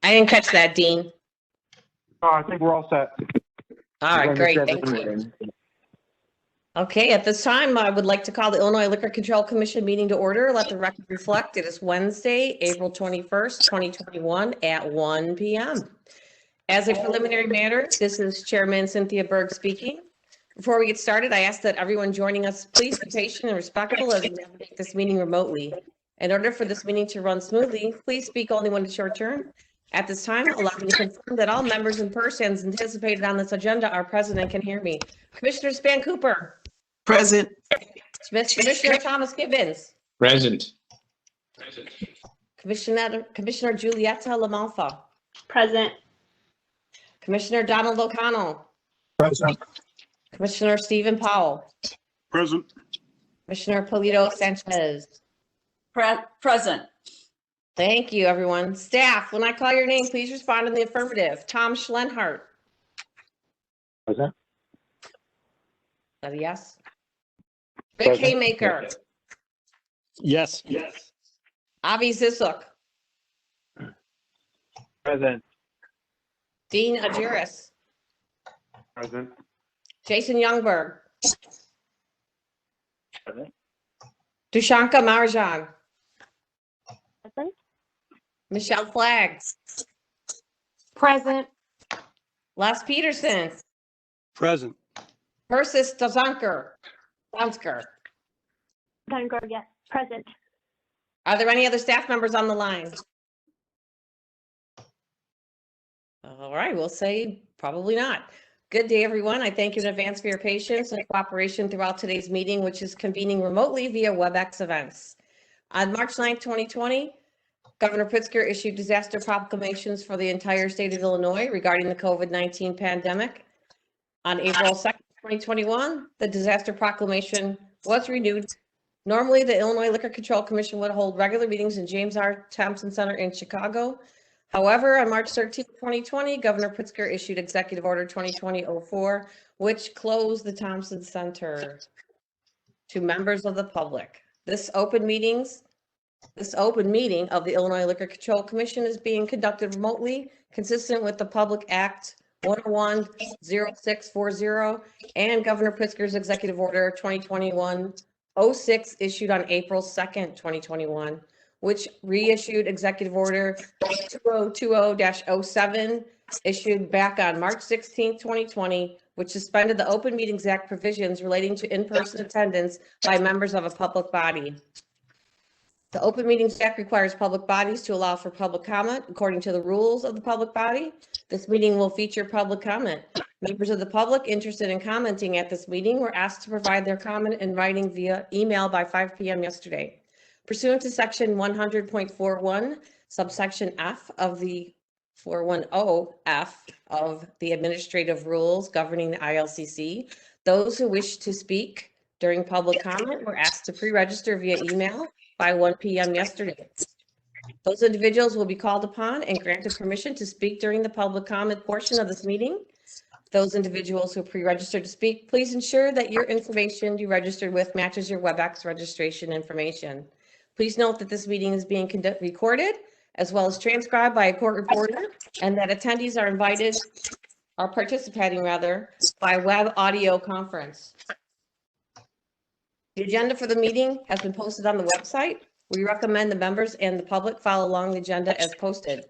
I didn't catch that, Dean. I think we're all set. All right, great. Thank you. Okay, at this time, I would like to call the Illinois Liquor Control Commission meeting to order. Let the record reflect it is Wednesday, April 21st, 2021 at 1 p.m. As a preliminary matter, this is Chairman Cynthia Berg speaking. Before we get started, I ask that everyone joining us please be patient and respectful as we navigate this meeting remotely. In order for this meeting to run smoothly, please speak only when it's your turn. At this time, allow me to confirm that all members and persons anticipated on this agenda are present and can hear me. Commissioner Span Cooper. Present. Commissioner Thomas Gibbons. Present. Commissioner Julietta Lamalfa. Present. Commissioner Donald O'Connell. Present. Commissioner Stephen Powell. Present. Commissioner Polito Sanchez. Present. Thank you, everyone. Staff, when I call your name, please respond in the affirmative. Tom Schlenhart. Present. Is that a yes? Rick Haymaker. Yes. Avi Zizuk. Present. Dean Agiris. Present. Jason Youngberg. Present. Dushanka Marjan. Present. Michelle Flagg. Present. Les Peterson. Present. Persis Donsker. Dunker, yes. Present. Are there any other staff members on the line? All right, we'll say probably not. Good day, everyone. I thank you in advance for your patience and cooperation throughout today's meeting, which is convening remotely via WebEx events. On March 9th, 2020, Governor Pritzker issued disaster proclamations for the entire state of Illinois regarding the COVID-19 pandemic. On April 2nd, 2021, the disaster proclamation was renewed. Normally, the Illinois Liquor Control Commission would hold regular meetings in James R. Thompson Center in Chicago. However, on March 13, 2020, Governor Pritzker issued Executive Order 2020-04, which closed the Thompson Center to members of the public. This open meeting of the Illinois Liquor Control Commission is being conducted remotely, consistent with the Public Act 101-0640 and Governor Pritzker's Executive Order 2021-06 issued on April 2nd, 2021. Which reissued Executive Order 2020-07 issued back on March 16, 2020, which suspended the Open Meetings Act provisions relating to in-person attendance by members of a public body. The Open Meetings Act requires public bodies to allow for public comment according to the rules of the public body. This meeting will feature public comment. Members of the public interested in commenting at this meeting were asked to provide their comment in writing via email by 5 p.m. yesterday. Pursuant to section 100.41, subsection F of the 410F of the administrative rules governing the ILCC, those who wish to speak during public comment were asked to pre-register via email by 1 p.m. yesterday. Those individuals will be called upon and granted permission to speak during the public comment portion of this meeting. Those individuals who pre-registered to speak, please ensure that your information you registered with matches your WebEx registration information. Please note that this meeting is being recorded as well as transcribed by a court reporter, and that attendees are participating by web audio conference. The agenda for the meeting has been posted on the website. We recommend the members and the public follow along the agenda as posted.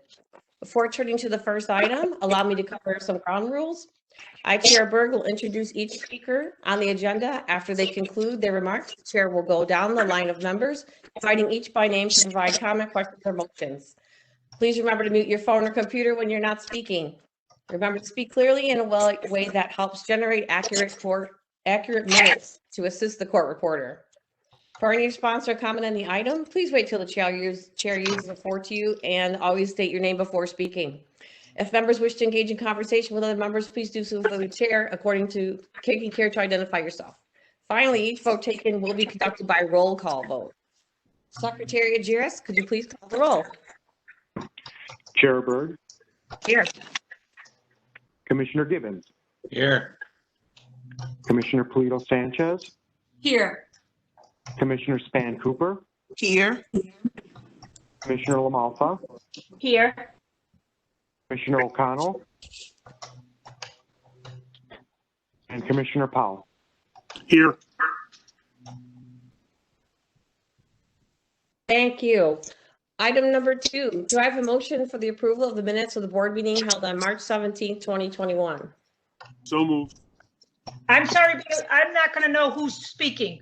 Before turning to the first item, allow me to cover some ground rules. I, Chair Berg, will introduce each speaker on the agenda. After they conclude their remarks, the chair will go down the line of members, inviting each by name to provide comment, questions, or motions. Please remember to mute your phone or computer when you're not speaking. Remember to speak clearly in a way that helps generate accurate minutes to assist the court reporter. For any response or comment on the item, please wait till the chair uses the floor to you, and always state your name before speaking. If members wish to engage in conversation with other members, please do so through the chair, taking care to identify yourself. Finally, each vote taken will be conducted by roll call vote. Secretary Agiris, could you please call the roll? Chair Berg. Here. Commissioner Gibbons. Here. Commissioner Polito Sanchez. Here. Commissioner Span Cooper. Here. Commissioner Lamalfa. Here. Commissioner O'Connell, and Commissioner Powell. Here. Thank you. Item number 2, do I have a motion for the approval of the minutes of the board meeting held on March 17th, 2021? So moved. I'm sorry, but I'm not going to know who's speaking.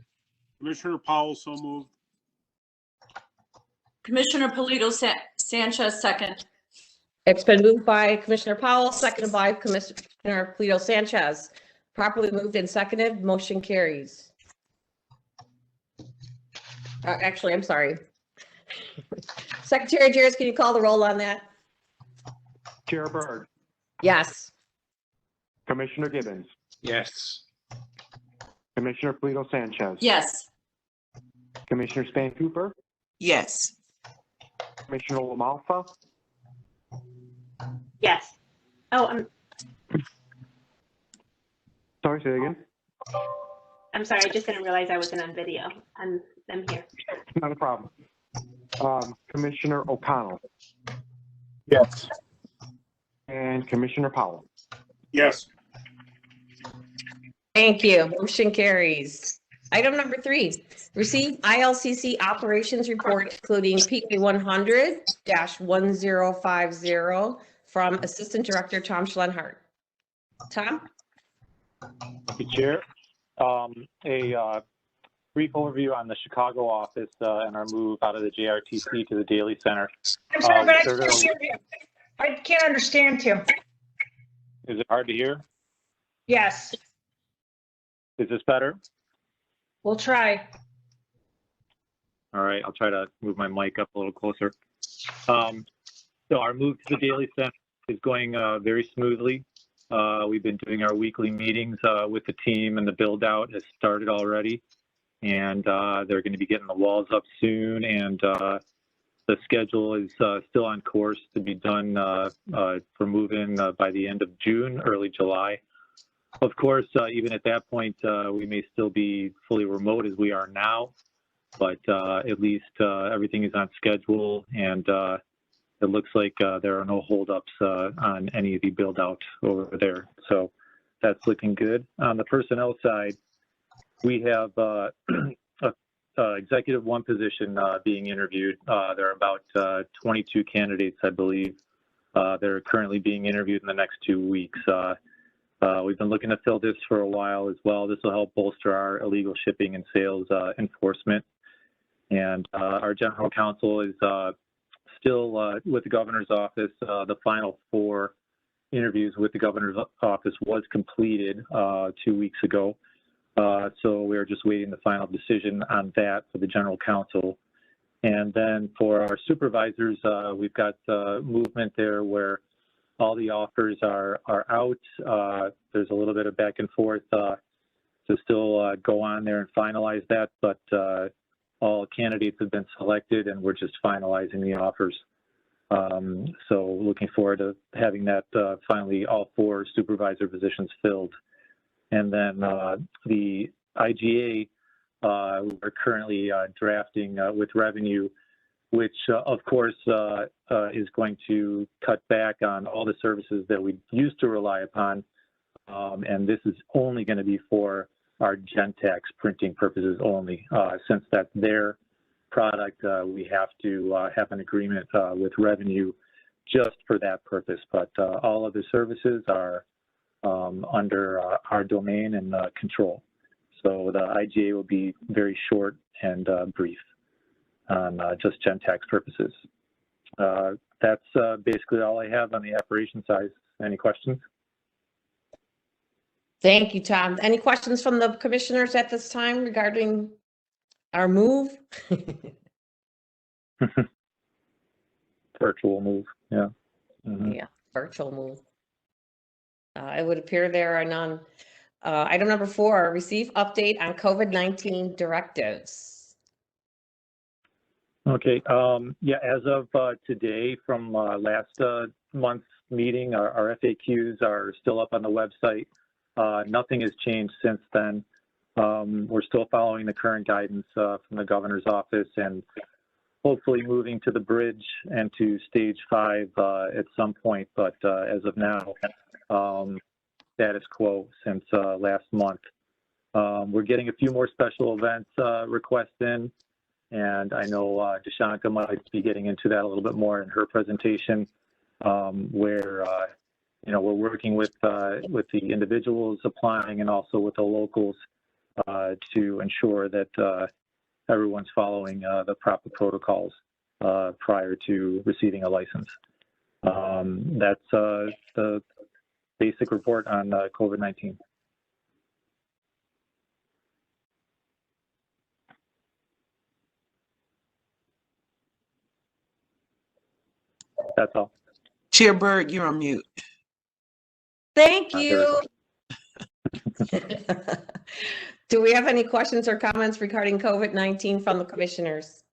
Commissioner Powell, so moved. Commissioner Polito Sanchez, second. It's been moved by Commissioner Powell, seconded by Commissioner Polito Sanchez. Properly moved and seconded, motion carries. Actually, I'm sorry. Secretary Jarrett, can you call the roll on that? Chair Berg, Yes. Commissioner Gibbons, Yes. Commissioner Polito Sanchez. Yes. Commissioner Span Cooper, Yes. Commissioner LaMalfa, Yes. Oh, sorry, say that again. I'm sorry, I just didn't realize I wasn't on video. I'm here. Not a problem. Commissioner O'Connell Yes. and Commissioner Powell. Yes. Thank you. Motion carries. Item number 3, receive ILCC operations report, including PK 100-1050 from Assistant Director Tom Schlenhart. Tom? Thank you, Chair. A brief overview on the Chicago office and our move out of the JRTC to the Daily Center. I'm sorry, but I they're can't gonna- hear you. I can't understand him. Is it hard to hear? Yes, Is this better? we'll try. All right, I'll try to move my mic up a little closer. So our move to the Daily Center is going very smoothly. We've been doing our weekly meetings with the team, and the build out has started already. And they're going to be getting the walls up soon, and the schedule is still on course to be done for move-in by the end of June, early July. Of course, even at that point, we may still be fully remote as we are now, but at least everything is on schedule, and it looks like there are no holdups on any of the build out over there. So that's looking good. On the personnel side, we have executive 1 position being interviewed. There are about 22 candidates, I believe. They're currently being interviewed in the next 2 weeks. We've been looking to fill this for a while as well. This will help bolster our illegal shipping and sales enforcement. And our general counsel is still with the governor's office. The final 4 interviews with the governor's office was completed 2 weeks ago. So we're just waiting the final decision on that for the general counsel. And then for our supervisors, we've got movement there where all the offers are out. There's a little bit of back and forth to still go on there and finalize that, but all candidates have been selected and we're just finalizing the offers. So looking forward to having that finally all 4 supervisor positions filled. And then the IGA, we're currently drafting with revenue, which of course is going to cut back on all the services that we used to rely upon. And this is only going to be for our Gentex printing purposes only. Since that's their product, we have to have an agreement with revenue just for that purpose. But all other services are under our domain and control. So the IGA will be very short and brief on just Gentex purposes. That's basically all I have on the operation side. Any questions? Thank you, Tom. Any questions from the commissioners at this time regarding our move? Virtual move, yeah. Mhm. Yeah, virtual move. It would appear there are none. Item number 4, receive update on COVID-19 directives. Okay, yeah, as of today from last month's meeting, our FAQs are still up on the website. Nothing has changed since then. We're still following the current guidance from the governor's office, and hopefully moving to the bridge and to stage 5 at some point. But as of now, status quo since last month. We're getting a few more special events requests in, and I know Deshanka might be getting into that a little bit more in her presentation, where you know, we're working with the individuals applying and also with the locals to ensure that everyone's following the proper protocols prior to receiving a license. That's the basic report on COVID-19. That's all. Chair Berg, you're on mute. Thank There we you. go. Do we have any questions or comments regarding COVID-19 from the commissioners?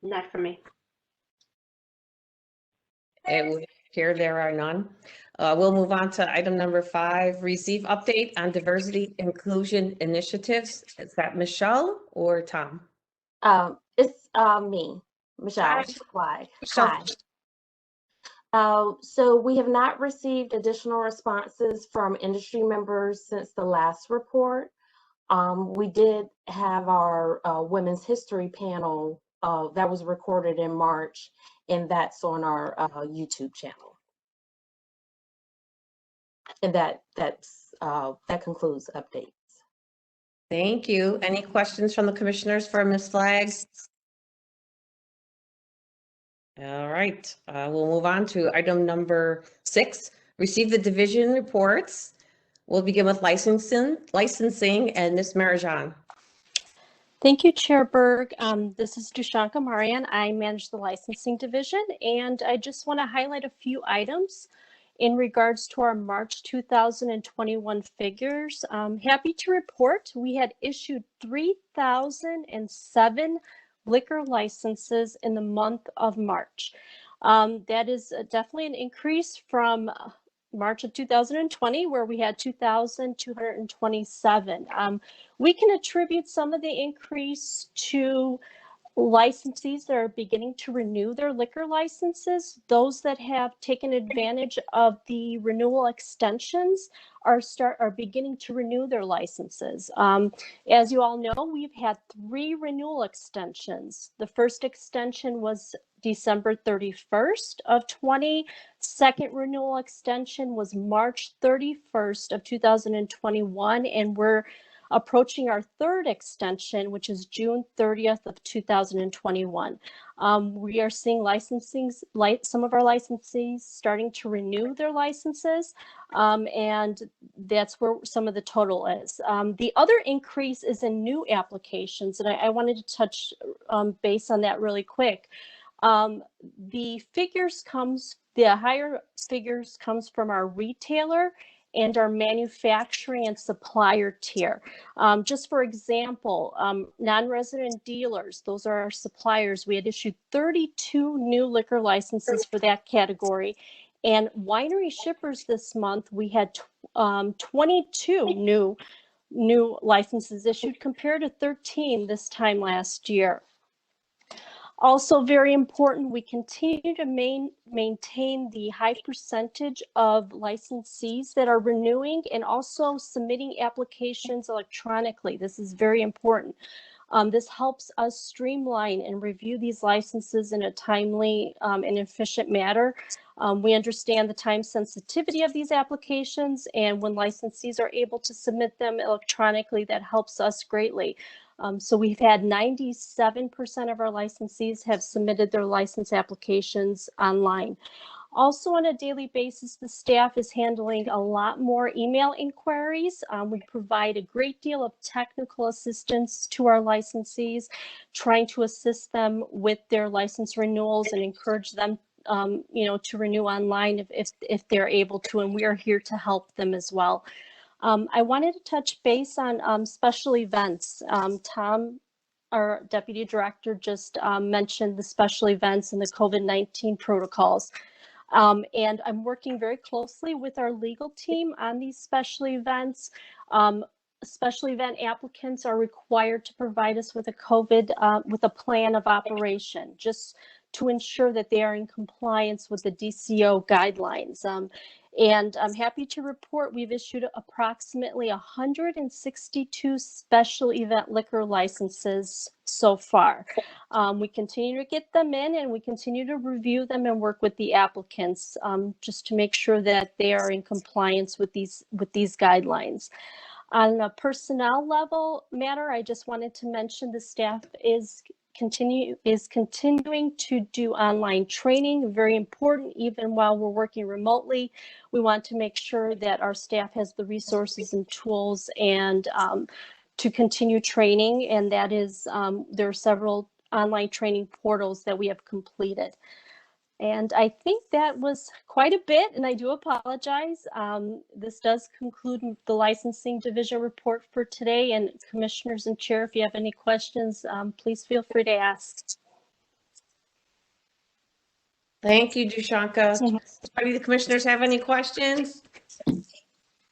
Not for me. It would appear there are none. We'll move on to item number 5, receive update on diversity inclusion initiatives. Is that Michelle or Tom? It's me, Michelle. Why? Michelle. Hi. So we have not received additional responses from industry members since the last report. We did have our Women's History panel that was recorded in March, and that's on our YouTube channel. And that concludes updates. Thank you. Any questions from the commissioners for Ms. Flagg? All right, we'll move on to item number 6, receive the division reports. We'll begin with licensing and Ms. Marajan. Thank you, Chair Berg. This is Dushanka Marian. I manage the licensing division, and I just want to highlight a few items in regards to our March 2021 figures. Happy to report we had issued 3,007 liquor licenses in the month of March. That is definitely an increase from March of 2020, where we had 2,227. We can attribute some of the increase to licensees that are beginning to renew their liquor licenses. Those that have taken advantage of the renewal extensions are beginning to renew their licenses. As you all know, we've had 3 renewal extensions. The first extension was December 31st of 20. Second renewal extension was March 31st of 2021, and we're approaching our third extension, which is June 30th of 2021. We are seeing some of our licensees starting to renew their licenses, and that's where some of the total is. The other increase is in new applications, and I wanted to touch base on that really quick. The higher figures comes from our retailer and our manufacturing and supplier tier. Just for example, non-resident dealers, those are our suppliers. We had issued 32 new liquor licenses for that category. And winery shippers this month, we had 22 new licenses issued compared to 13 this time last year. Also very important, we continue to maintain the high percentage of licensees that are renewing and also submitting applications electronically. This is very important. This helps us streamline and review these licenses in a timely and efficient manner. We understand the time sensitivity of these applications, and when licensees are able to submit them electronically, that helps us greatly. So we've had 97% of our licensees have submitted their license applications online. Also on a daily basis, the staff is handling a lot more email inquiries. We provide a great deal of technical assistance to our licensees, trying to assist them with their license renewals and encourage them to renew online if they're able to, and we are here to help them as well. I wanted to touch base on special events. Tom, our deputy director, just mentioned the special events and the COVID-19 protocols. And I'm working very closely with our legal team on these special events. special event applicants are required to provide us with with a plan of operation, just to ensure that they are in compliance with the DCO guidelines. And I'm happy to report we've issued approximately 162 special event liquor licenses so far. We continue to get them in, and we continue to review them and work with the applicants just to make sure that they are in compliance with these guidelines. On a personnel level matter, I just wanted to mention the staff is continuing to do online training, very important. Even while we're working remotely, we want to make sure that our staff has the resources and tools and to continue training, and that is there are several online training portals that we have completed. And I think that was quite a bit, and I do apologize. This does conclude the licensing division report for today. And commissioners and chair, if you have any questions, please feel free to ask. Thank you, Dushanka. Do any of the commissioners have any questions?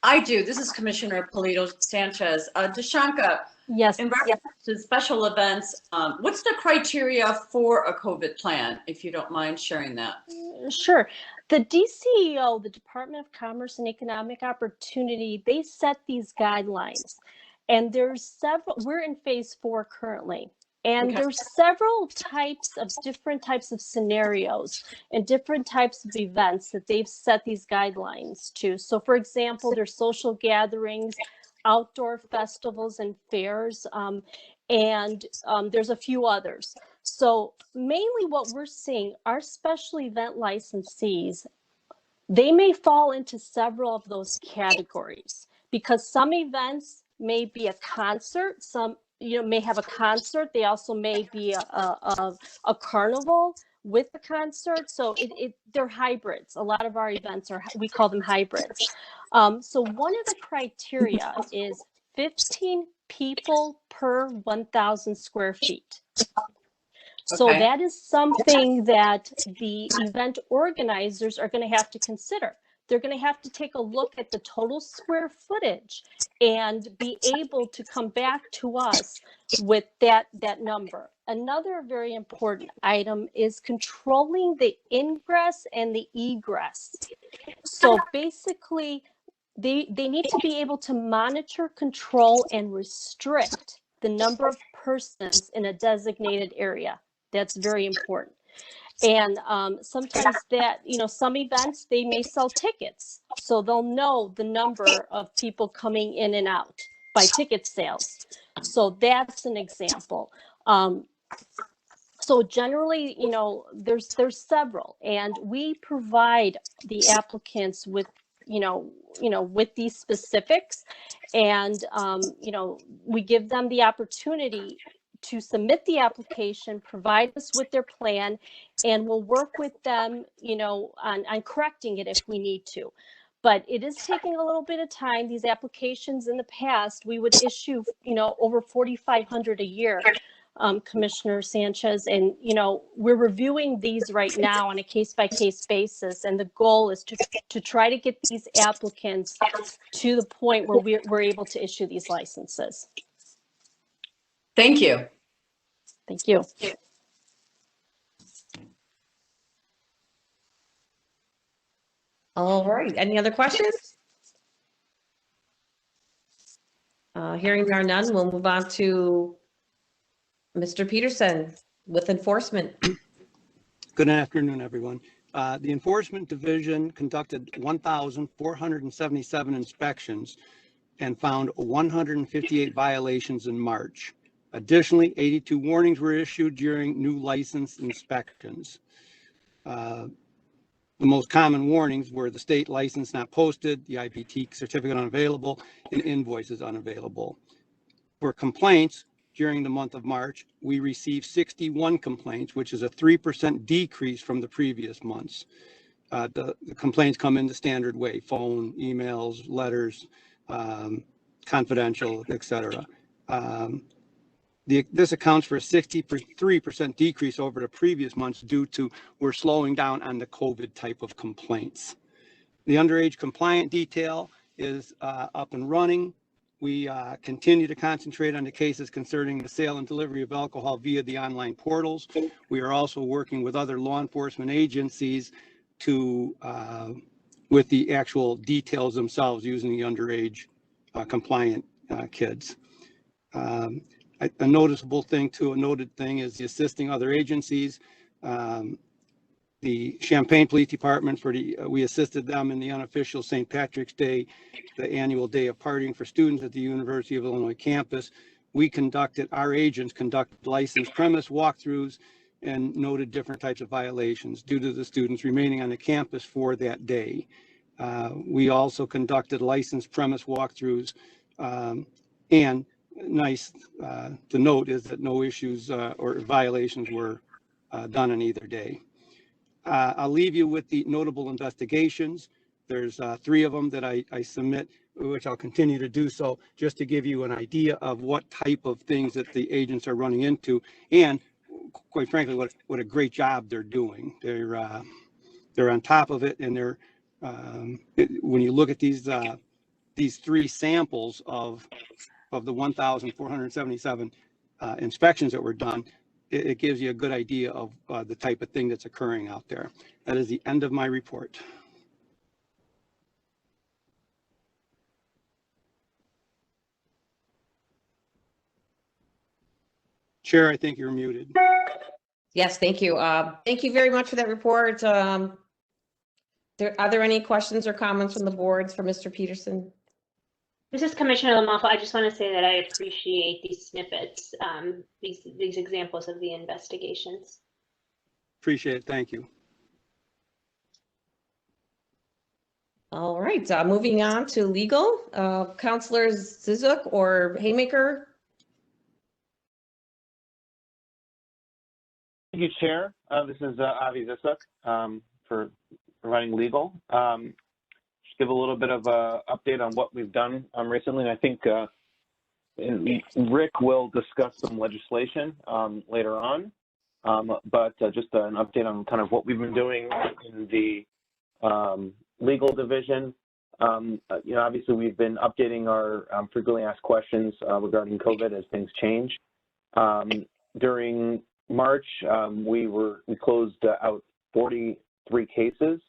I do. This is Commissioner Polito Sanchez. Dushanka, Yes. in reference to special events, what's the criteria for a COVID plan, if you don't mind sharing that? Sure. The DCEO, the Department of Commerce and Economic Opportunity, they set these guidelines. And there's several, we're in phase 4 currently. And there's several different types of scenarios and different types of events that they've set these guidelines to. So for example, there's social gatherings, outdoor festivals and fairs, and there's a few others. So mainly what we're seeing, our special event licensees, they may fall into several of those categories because some events may be a concert, some may have a concert. They also may be a carnival with a concert. So they're hybrids. A lot of our events we call them hybrids. So one of the criteria is 15 people per 1,000 square feet. So that is something that the event organizers are going to have to consider. They're going to have to take a look at the total square footage and be able to come back to us with that number. Another very important item is controlling the ingress and the egress. So basically, they need to be able to monitor, control, and restrict the number of persons in a designated area. That's very important. And sometimes that, some events, they may sell tickets. So they'll know the number of people coming in and out by ticket sales. So that's an example. So generally, there's several, and we provide the applicants with, with these specifics, and, we give them the opportunity to submit the application, provide us with their plan, and we'll work with them, on correcting it if we need to. But it is taking a little bit of time. These applications in the past, we would issue, over 4,500 a year, Commissioner Sanchez, and, we're reviewing these right now on a case-by-case basis. And the goal is to try to get these applicants to the point where we're able to issue these licenses. Thank you. Thank you. All right. Any other questions? Hearing there are none, we'll move on to Mr. Peterson with enforcement. Good afternoon, everyone. The Enforcement Division conducted 1,477 inspections and found 158 violations in March. Additionally, 82 warnings were issued during new license inspections. The most common warnings were the state license not posted, the IPT certificate unavailable, and invoices unavailable. For complaints, during the month of March, we received 61 complaints, which is a 3% decrease from the previous months. The complaints come in the standard way: phone, emails, letters, confidential, etc. This accounts for a 63% decrease over the previous months due to we're slowing down on the COVID type of complaints. The underage compliant detail is up and running. We continue to concentrate on the cases concerning the sale and delivery of alcohol via the online portals. We are also working with other law enforcement agencies to, with the actual details themselves using the underage compliant kids. A noticeable thing too, a noted thing is the assisting other agencies. The Champaign Police Department, we assisted them in the unofficial St. Patrick's Day, the annual day of partying for students at the University of Illinois campus. Our agents conducted licensed premise walkthroughs and noted different types of violations due to the students remaining on the campus for that day. We also conducted licensed premise walkthroughs, and nice to note is that no issues or violations were done on either day. I'll leave you with the notable investigations. There's 3 of them that I submit, which I'll continue to do so, just to give you an idea of what type of things that the agents are running into, and quite frankly, what a great job they're doing. They're on top of it, and when you look at these 3 samples of the 1,477 inspections that were done, it gives you a good idea of the type of thing that's occurring out there. That is the end of my report. Chair, I think you're muted. Yes, thank you. Thank you very much for that report. Are there any questions or comments from the boards for Mr. Peterson? This is Commissioner LaMalfa. I just want to say that I appreciate these snippets, these examples of the investigations. Appreciate it. Thank you. All right, moving on to legal. Counselors Zizuk or Haymaker? Thank you, Chair. This is Avi Zizuk for providing legal. Just give a little bit of an update on what we've done recently. And I think Rick will discuss some legislation later on. But just an update on kind of what we've been doing in the legal division. Obviously, we've been updating our frequently asked questions regarding COVID as things change. During March, we closed out 43 cases.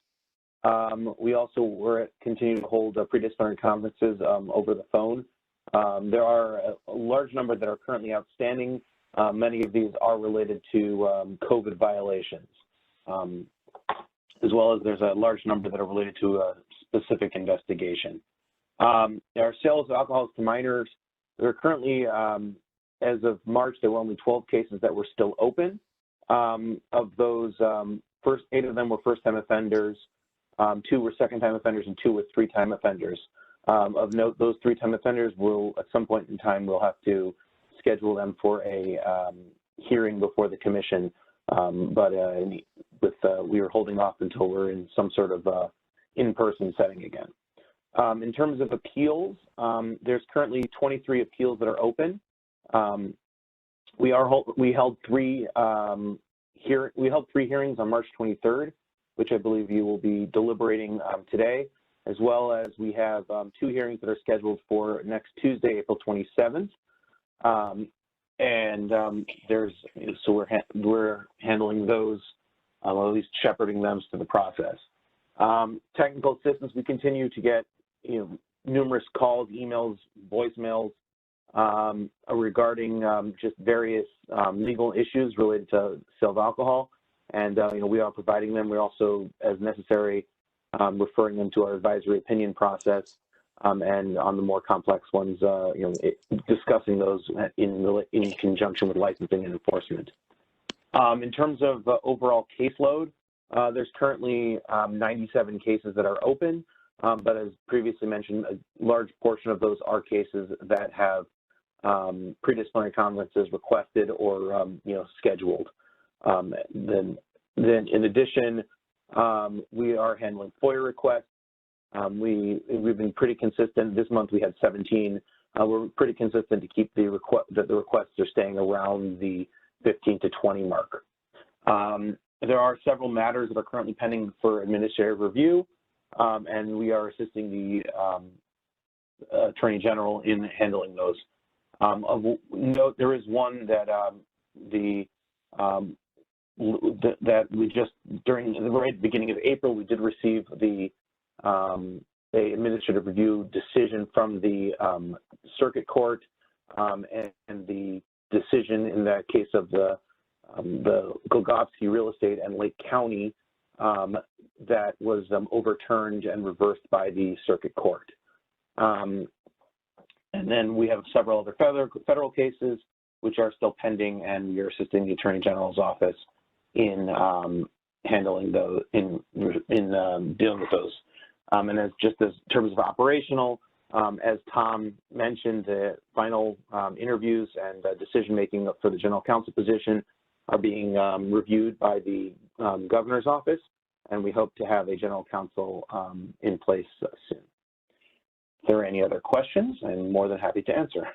We also were continuing to hold pre-disciplinary conferences over the phone. There are a large number that are currently outstanding. Many of these are related to COVID violations, as well as there's a large number that are related to a specific investigation. Our sales of alcohol to minors, there are currently, as of March, there were only 12 cases that were still open. Of those, 8 of them were first-time offenders, 2 were second-time offenders, and 2 were three-time offenders. Of note, those three-time offenders will, at some point in time, we'll have to schedule them for a hearing before the commission, but we are holding off until we're in some sort of in-person setting again. In terms of appeals, there's currently 23 appeals that are open. We held 3 hearings on March 23rd, which I believe you will be deliberating today, as well as we have 2 hearings that are scheduled for next Tuesday, April 27th. So we're handling those, at least shepherding them to the process. Technical assistance, we continue to get numerous calls, emails, voicemails regarding just various legal issues related to sale of alcohol, and we are providing them. We're also, as necessary, referring them to our advisory opinion process, and on the more complex ones, discussing those in conjunction with licensing and enforcement. In terms of overall caseload, there's currently 97 cases that are open, but as previously mentioned, a large portion of those are cases that have pre-disciplinary conferences requested or scheduled. Then in addition, we are handling FOIA requests. We've been pretty consistent. This month we had 17. We're pretty consistent to keep the requests are staying around the 15 to 20 mark. There are several matters that are currently pending for administrative review, and we are assisting Attorney General in handling those. Of note, there is one that that we just, during the very beginning of April, we did receive the administrative review decision from the circuit court, and the decision in that case of the Golgofsky Real Estate and Lake County that was overturned and reversed by the circuit court. And then we have several other federal cases which are still pending, and we are assisting the Attorney General's office in handling those, in dealing with those. And as terms of operational, as Tom mentioned, the final interviews and decision-making for the general counsel position are being reviewed by the governor's office, and we hope to have a general counsel in place soon. If there are any other questions, I'm more than happy to answer.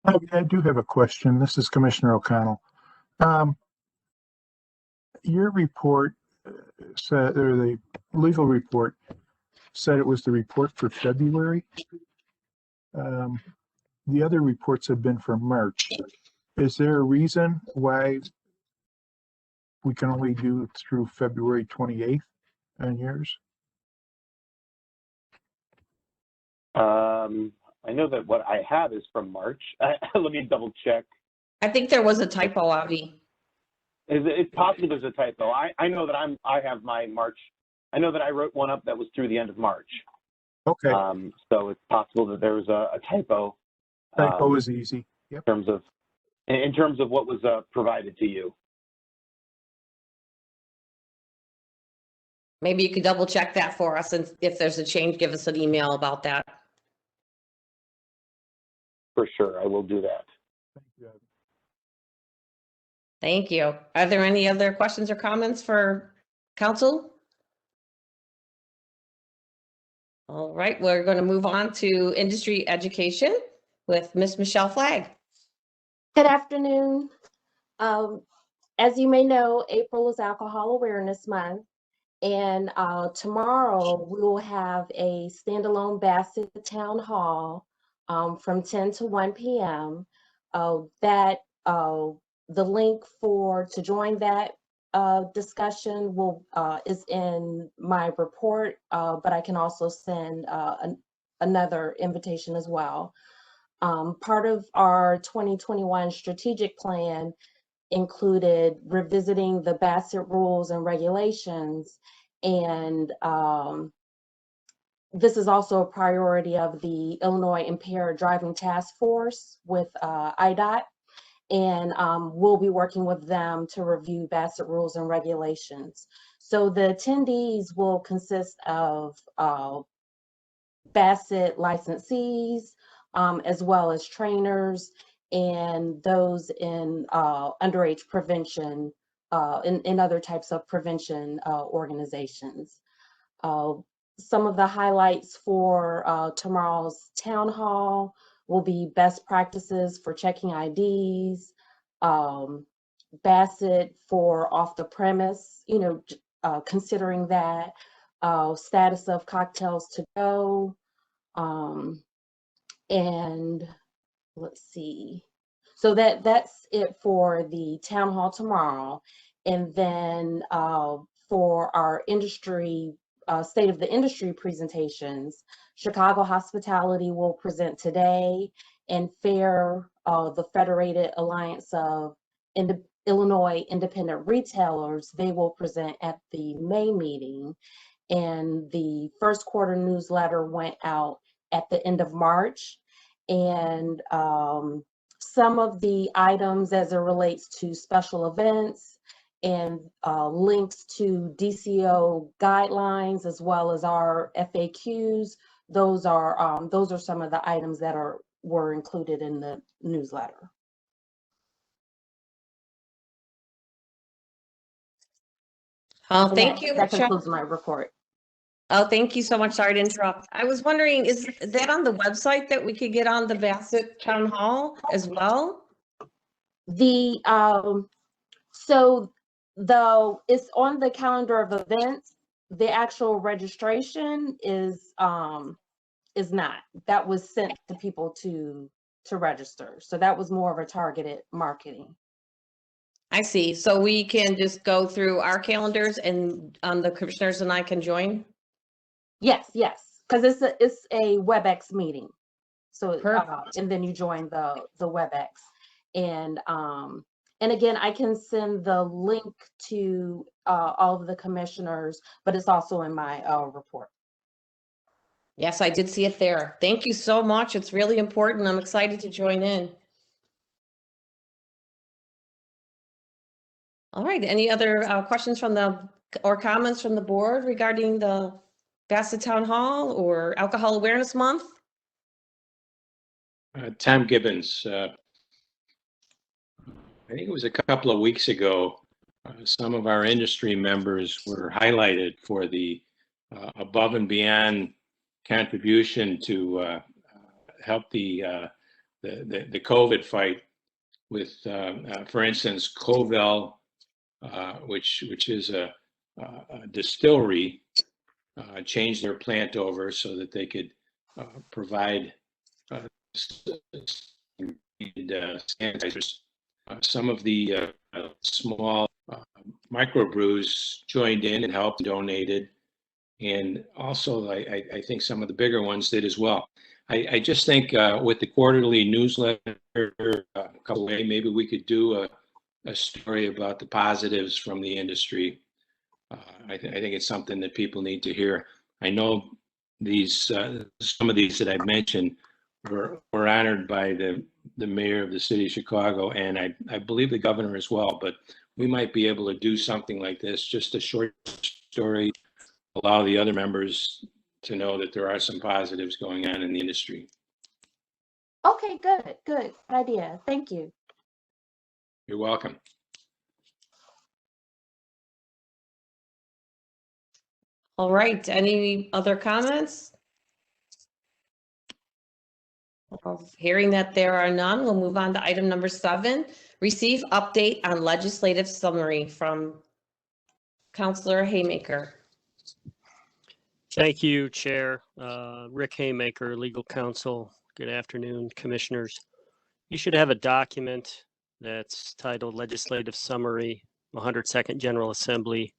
I do have a question. This is Commissioner O'Connell. Your report said, or the legal report said it was the report for February. The other reports have been for March. Is there a reason why we can only do through February 28th on yours? I know that what I have is from March. Let me double check. I think there was a typo, Avi. It's possible there's a typo. I know that I have my March. I know that I wrote one up that was through the end of March. Okay. So it's possible that there was a typo. Typo is easy. Yep. In terms of what was provided to you. Maybe you could double check that for us, and if there's a change, give us an email about that. For sure, I will do that. Thank you. Thank you. Are there any other questions or comments for council? All right, we're going to move on to industry education with Miss Michelle Flagg. Good afternoon. As you may know, April is Alcohol Awareness Month, and tomorrow we will have a standalone Bassett Town Hall from 10 to 1 p.m. The link to join that discussion is in my report, but I can also send another invitation as well. Part of our 2021 strategic plan included revisiting the Bassett rules and regulations, and this is also a priority of the Illinois Impaired Driving Task Force with IDOT, and we'll be working with them to review Bassett rules and regulations. So the attendees will consist of Bassett licensees, as well as trainers and those in underage prevention, in other types of prevention organizations. Some of the highlights for tomorrow's town hall will be best practices for checking IDs, Bassett for off the premise, considering that, status of cocktails to go, and let's see. So that's it for the town hall tomorrow. And then for our industry, state of the industry presentations, Chicago Hospitality will present today, and FAIR, the Federated Alliance of Illinois Independent Retailers, they will present at the May meeting. And the first quarter newsletter went out at the end of March. And some of the items as it relates to special events and links to DCO guidelines, as well as our FAQs, those are some of the items that were included in the newsletter. Thank you. That concludes my report. Oh, thank you so much. Sorry to interrupt. I was wondering, is that on the website that we could get on the Bassett Town Hall as well? So it's on the calendar of events. the actual registration is not. That was sent to people to register. So that was more of a targeted marketing. I see. So we can just go through our calendars and the commissioners and I can join? Yes, because it's a WebEx meeting. So Perfect. and then you join the WebEx, and again, I can send the link to all of the commissioners, but it's also in my report. Yes, I did see it there. Thank you so much. It's really important. I'm excited to join in. All right, any other questions from or comments from the board regarding the Bassett Town Hall or Alcohol Awareness Month? Tom Gibbons. I think it was a couple of weeks ago, some of our industry members were highlighted for the above and beyond contribution to help the COVID fight with, for instance, Covell, which is a distillery, changed their plant over so that they could provide sanitizers. Some of the small microbrews joined in and helped, donated, and also I think some of the bigger ones did as well. I just think with the quarterly newsletter, maybe we could do a story about the positives from the industry. I think it's something that people need to hear. I know these some of these that I've mentioned were honored by the mayor of the city of Chicago, and I believe the governor as well, but we might be able to do something like this, just a short story, allow the other members to know that there are some positives going on in the industry. Okay, good idea. Thank you. You're welcome. All right, any other comments? Hearing that there are none, we'll move on to item number 7, receive update on legislative summary from Councilor Haymaker. Thank you, Chair. Rick Haymaker, Legal Counsel. Good afternoon, Commissioners. You should have a document that's titled Legislative Summary, 102nd General Assembly,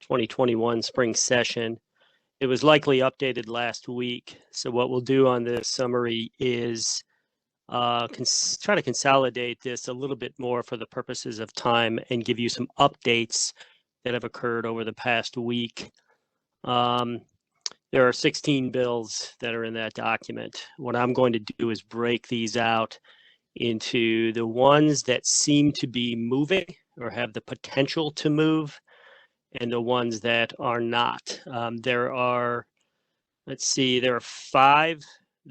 2021 Spring Session. It was likely updated last week. So what we'll do on this summary is try to consolidate this a little bit more for the purposes of time and give you some updates that have occurred over the past week. There are 16 bills that are in that document. What I'm going to do is break these out into the ones that seem to be moving or have the potential to move, and the ones that are not. There are 5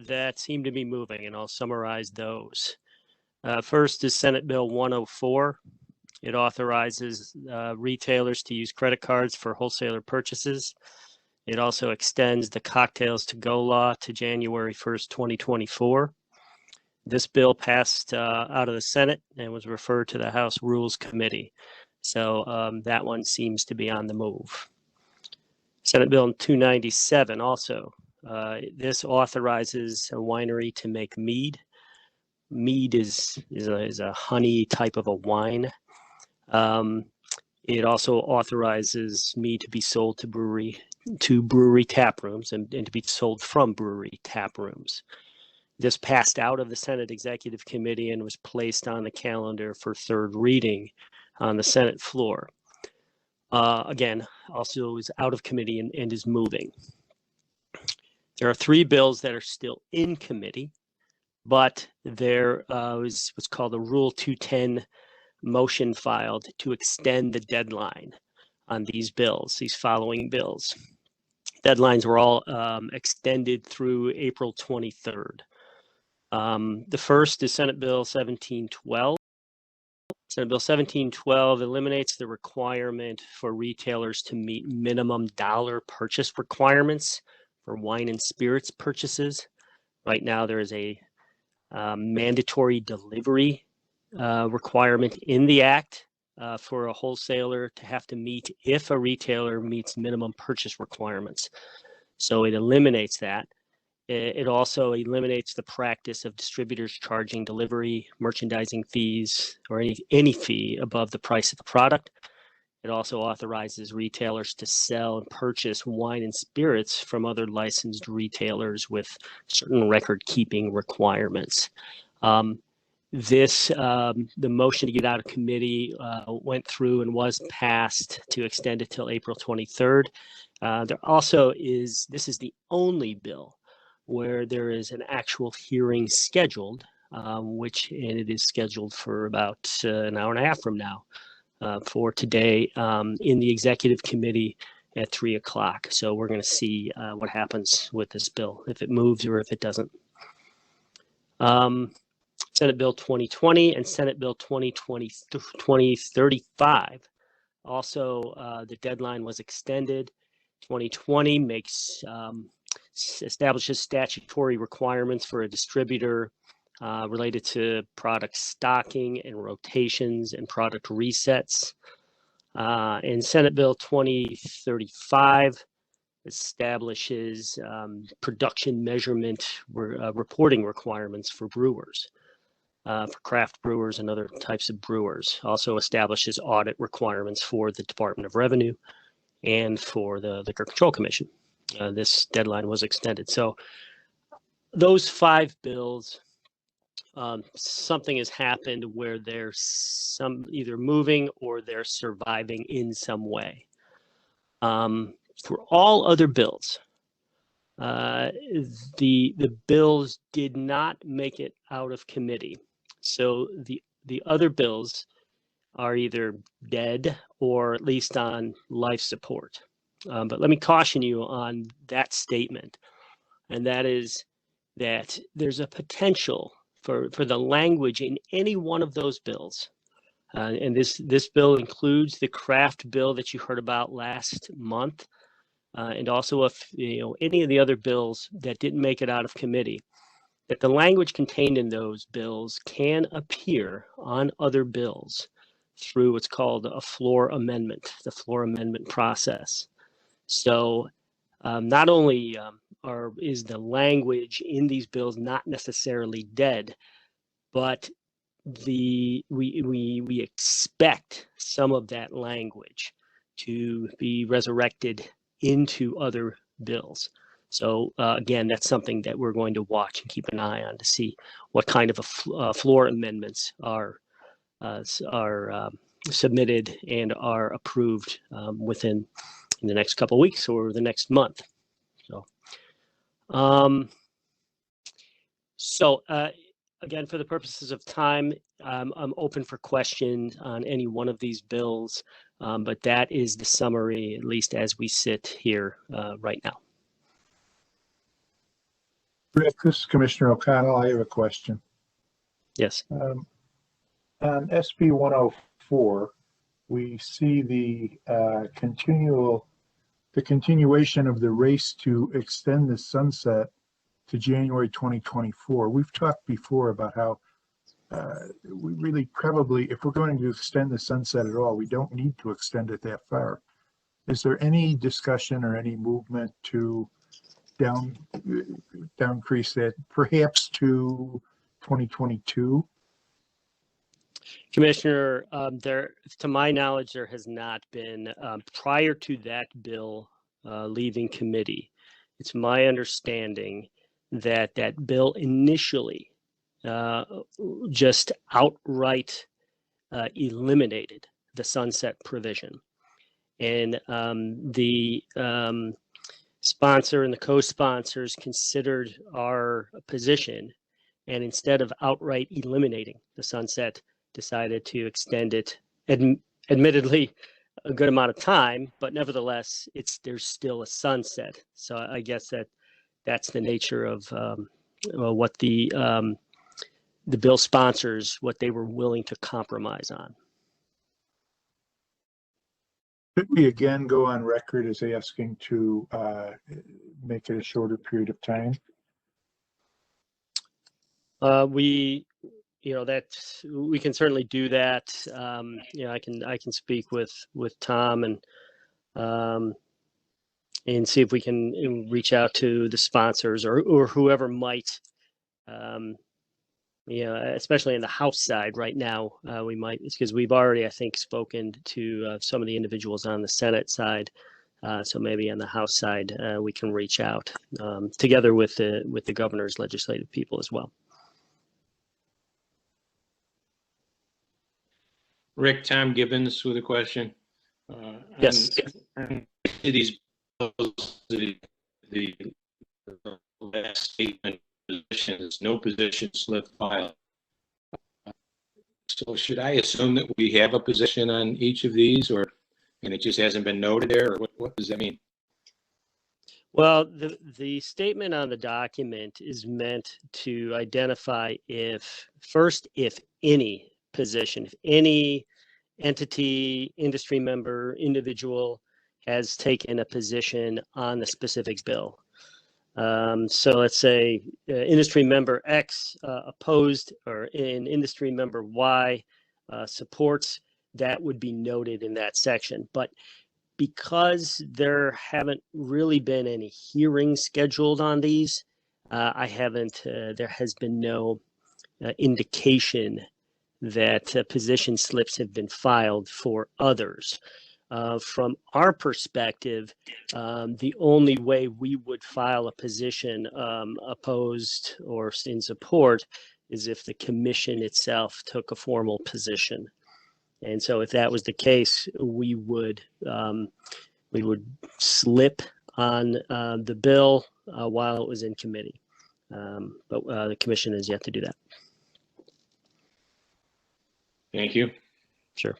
that seem to be moving, and I'll summarize those. First is Senate Bill 104. It authorizes retailers to use credit cards for wholesaler purchases. It also extends the cocktails to go law to January 1st, 2024. This bill passed out of the Senate and was referred to the House Rules Committee. So that one seems to be on the move. Senate Bill 297 also. This authorizes a winery to make mead. Mead is a honey type of a wine. It also authorizes mead to be sold to brewery tap rooms and to be sold from brewery tap rooms. This passed out of the Senate Executive Committee and was placed on the calendar for third reading on the Senate floor. Again, also is out of committee and is moving. There are 3 bills that are still in committee, but there was what's called a Rule 210 motion filed to extend the deadline on these bills, these following bills. Deadlines were all extended through April 23rd. The first is Senate Bill 1712. Senate Bill 1712 eliminates the requirement for retailers to meet minimum dollar purchase requirements for wine and spirits purchases. Right now, there is a mandatory delivery requirement in the Act for a wholesaler to have to meet if a retailer meets minimum purchase requirements. So it eliminates that. It also eliminates the practice of distributors charging delivery, merchandising fees, or any fee above the price of the product. It also authorizes retailers to sell and purchase wine and spirits from other licensed retailers with certain record-keeping requirements. The motion to get out of committee went through and was passed to extend it till April 23rd. There also is, this is the only bill where there is an actual hearing scheduled, and it is scheduled for about an hour and a half from now for today in the executive committee at 3 o'clock. So we're going to see what happens with this bill, if it moves or if it doesn't. Senate Bill 2020 and Senate Bill 2035. Also, the deadline was extended. 2020 establishes statutory requirements for a distributor related to product stocking and rotations and product resets. And Senate Bill 2035 establishes production measurement reporting requirements for brewers. For craft brewers and other types of brewers. Also establishes audit requirements for the Department of Revenue and for the Liquor Control Commission. This deadline was extended. So those 5 bills, something has happened where they're either moving or they're surviving in some way. For all other bills, the bills did not make it out of committee. So the other bills are either dead or at least on life support. But let me caution you on that statement, and that is that there's a potential for the language in any one of those bills. And this bill includes the craft bill that you heard about last month, and also if any of the other bills that didn't make it out of committee, that the language contained in those bills can appear on other bills through what's called a floor amendment, the floor amendment process. So not only is the language in these bills not necessarily dead, but we expect some of that language to be resurrected into other bills. So again, that's something that we're going to watch and keep an eye on to see what kind of floor amendments are submitted and are approved in the next couple of weeks or the next month. So again, for the purposes of time, I'm open for questions on any one of these bills, but that is the summary, at least as we sit here right now. Rick, this is Commissioner O'Connell. I have a question. Yes. On SB 104, we see the continuation of the race to extend the sunset to January 2024. We've talked before about how we really probably, if we're going to extend the sunset at all, we don't need to extend it that far. Is there any discussion or any movement to downcrease that perhaps to 2022? Commissioner, to my knowledge, there has not been, prior to that bill leaving committee, it's my understanding that that bill initially just outright eliminated the sunset provision. And the sponsor and the co-sponsors considered our position, and instead of outright eliminating the sunset, decided to extend it, admittedly a good amount of time, but nevertheless, there's still a sunset. So I guess that's the nature of what the bill sponsors, what they were willing to compromise on. Could we again go on record as asking to make it a shorter period of time? you know, that we can certainly do that. You know, I can speak with Tom and see if we can reach out to the sponsors or whoever might, you know, especially in the House side right now, we might, because we've already, I think, spoken to some of the individuals on the Senate side. So maybe on the House side, we can reach out together with the governor's legislative people as well. Rick, Tom Gibbons with a question. Yes. On these bills, the last statement, positions, no position slip file. So should I assume that we have a position on each of these, or and it just hasn't been noted there, or what does that mean? Well, the statement on the document is meant to identify if any position, if any entity, industry member, individual has taken a position on the specific bill. So let's say industry member X opposed, or in industry member Y supports, that would be noted in that section. But because there haven't really been any hearings scheduled on these, there has been no indication that position slips have been filed for others. From our perspective, the only way we would file a position opposed or in support is if the commission itself took a formal position. And so if that was the case, we would slip on the bill while it was in committee. But the commission has yet to do that. Thank you. Sure.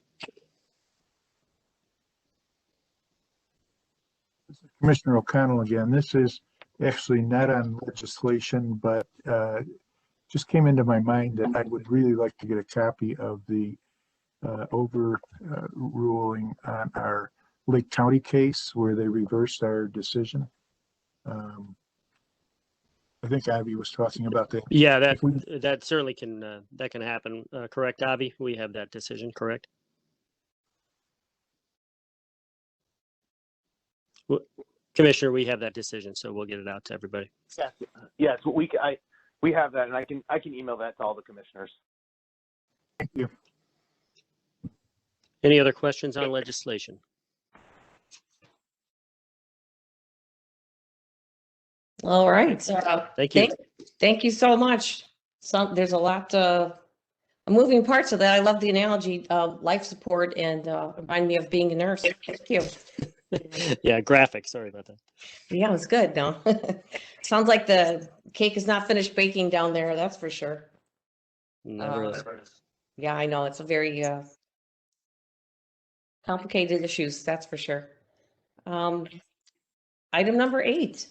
Commissioner O'Connell again. This is actually not on legislation, but just came into my mind that I would really like to get a copy of the overruling on our Lake County case where they reversed our decision. I think Ivy was talking about that. Yeah, that certainly can happen. Correct, Avi? We have that decision, correct? Well, Commissioner, we have that decision, so we'll get it out to everybody. Yes, we have that, and I can email that to all the commissioners. Thank you. Any other questions on legislation? All right. Thank you. Thank you so much. There's a lot of moving parts of that. I love the analogy of life support and remind me of being a nurse. Thank you. Yeah, graphic. Sorry about that. Yeah, it's good. No, sounds like the cake is not finished baking down there. That's for sure. Never is. Yeah, I know. It's a very complicated issues. That's for sure. Item number 8.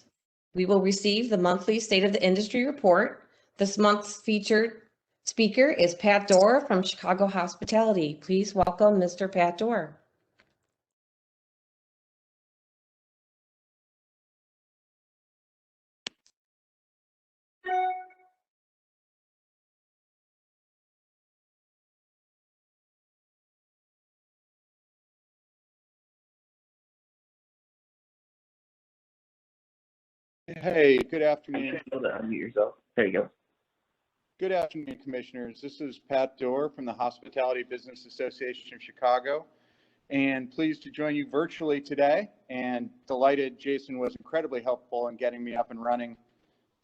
We will receive the monthly State of the Industry report. This month's featured speaker is Pat Dorr from Chicago Hospitality. Please welcome Mr. Pat Dorr. Hey, good afternoon. Unmute yourself. There you go. Good afternoon, Commissioners. This is Pat Dorr from the Hospitality Business Association of Chicago, and pleased to join you virtually today, and delighted Jason was incredibly helpful in getting me up and running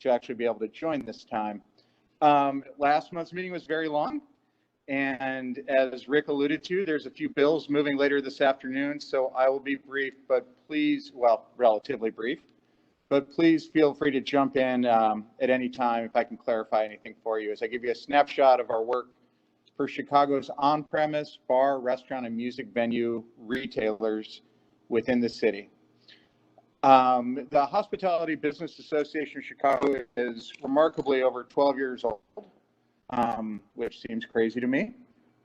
to actually be able to join this time. Last month's meeting was very long, and as Rick alluded to, there's a few bills moving later this afternoon, so I will be brief, but please, well, relatively brief. But please feel free to jump in at any time if I can clarify anything for you as I give you a snapshot of our work for Chicago's on-premise bar, restaurant, and music venue retailers within the city. The Hospitality Business Association of Chicago is remarkably over 12 years old, which seems crazy to me.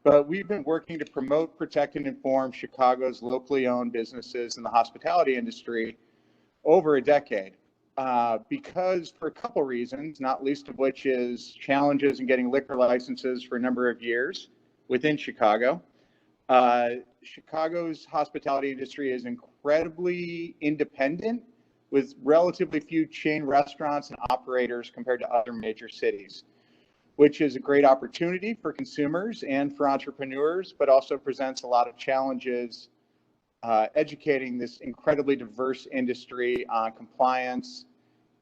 But we've been working to promote, protect, and inform Chicago's locally owned businesses in the hospitality industry over a decade. because for a couple reasons, not least of which is challenges in getting liquor licenses for a number of years within Chicago. Chicago's hospitality industry is incredibly independent with relatively few chain restaurants and operators compared to other major cities, which is a great opportunity for consumers and for entrepreneurs, but also presents a lot of challenges educating this incredibly diverse industry on compliance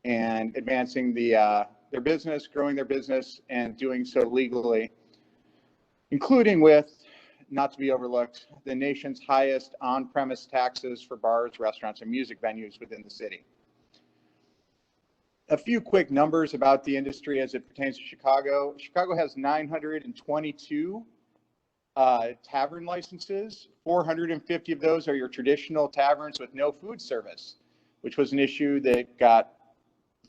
and advancing their business, growing their business, and doing so legally, including with, not to be overlooked, the nation's highest on-premise taxes for bars, restaurants, and music venues within the city. A few quick numbers about the industry as it pertains to Chicago. Chicago has 922 tavern licenses. 450 of those are your traditional taverns with no food service, which was an issue that got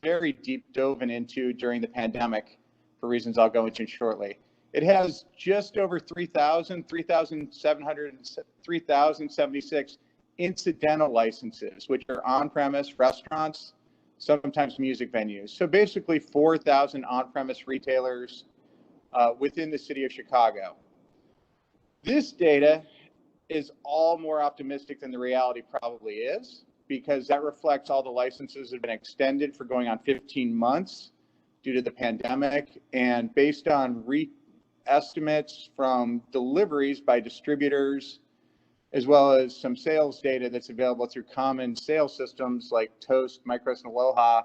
very deep dove into during the pandemic for reasons I'll go into shortly. It has just over 3,076 incidental licenses, which are on-premise restaurants, sometimes music venues. So basically 4,000 on-premise retailers within the city of Chicago. This data is all more optimistic than the reality probably is, because that reflects all the licenses that have been extended for going on 15 months due to the pandemic, and based on estimates from deliveries by distributors, as well as some sales data that's available through common sales systems like Toast, Micros, and Aloha.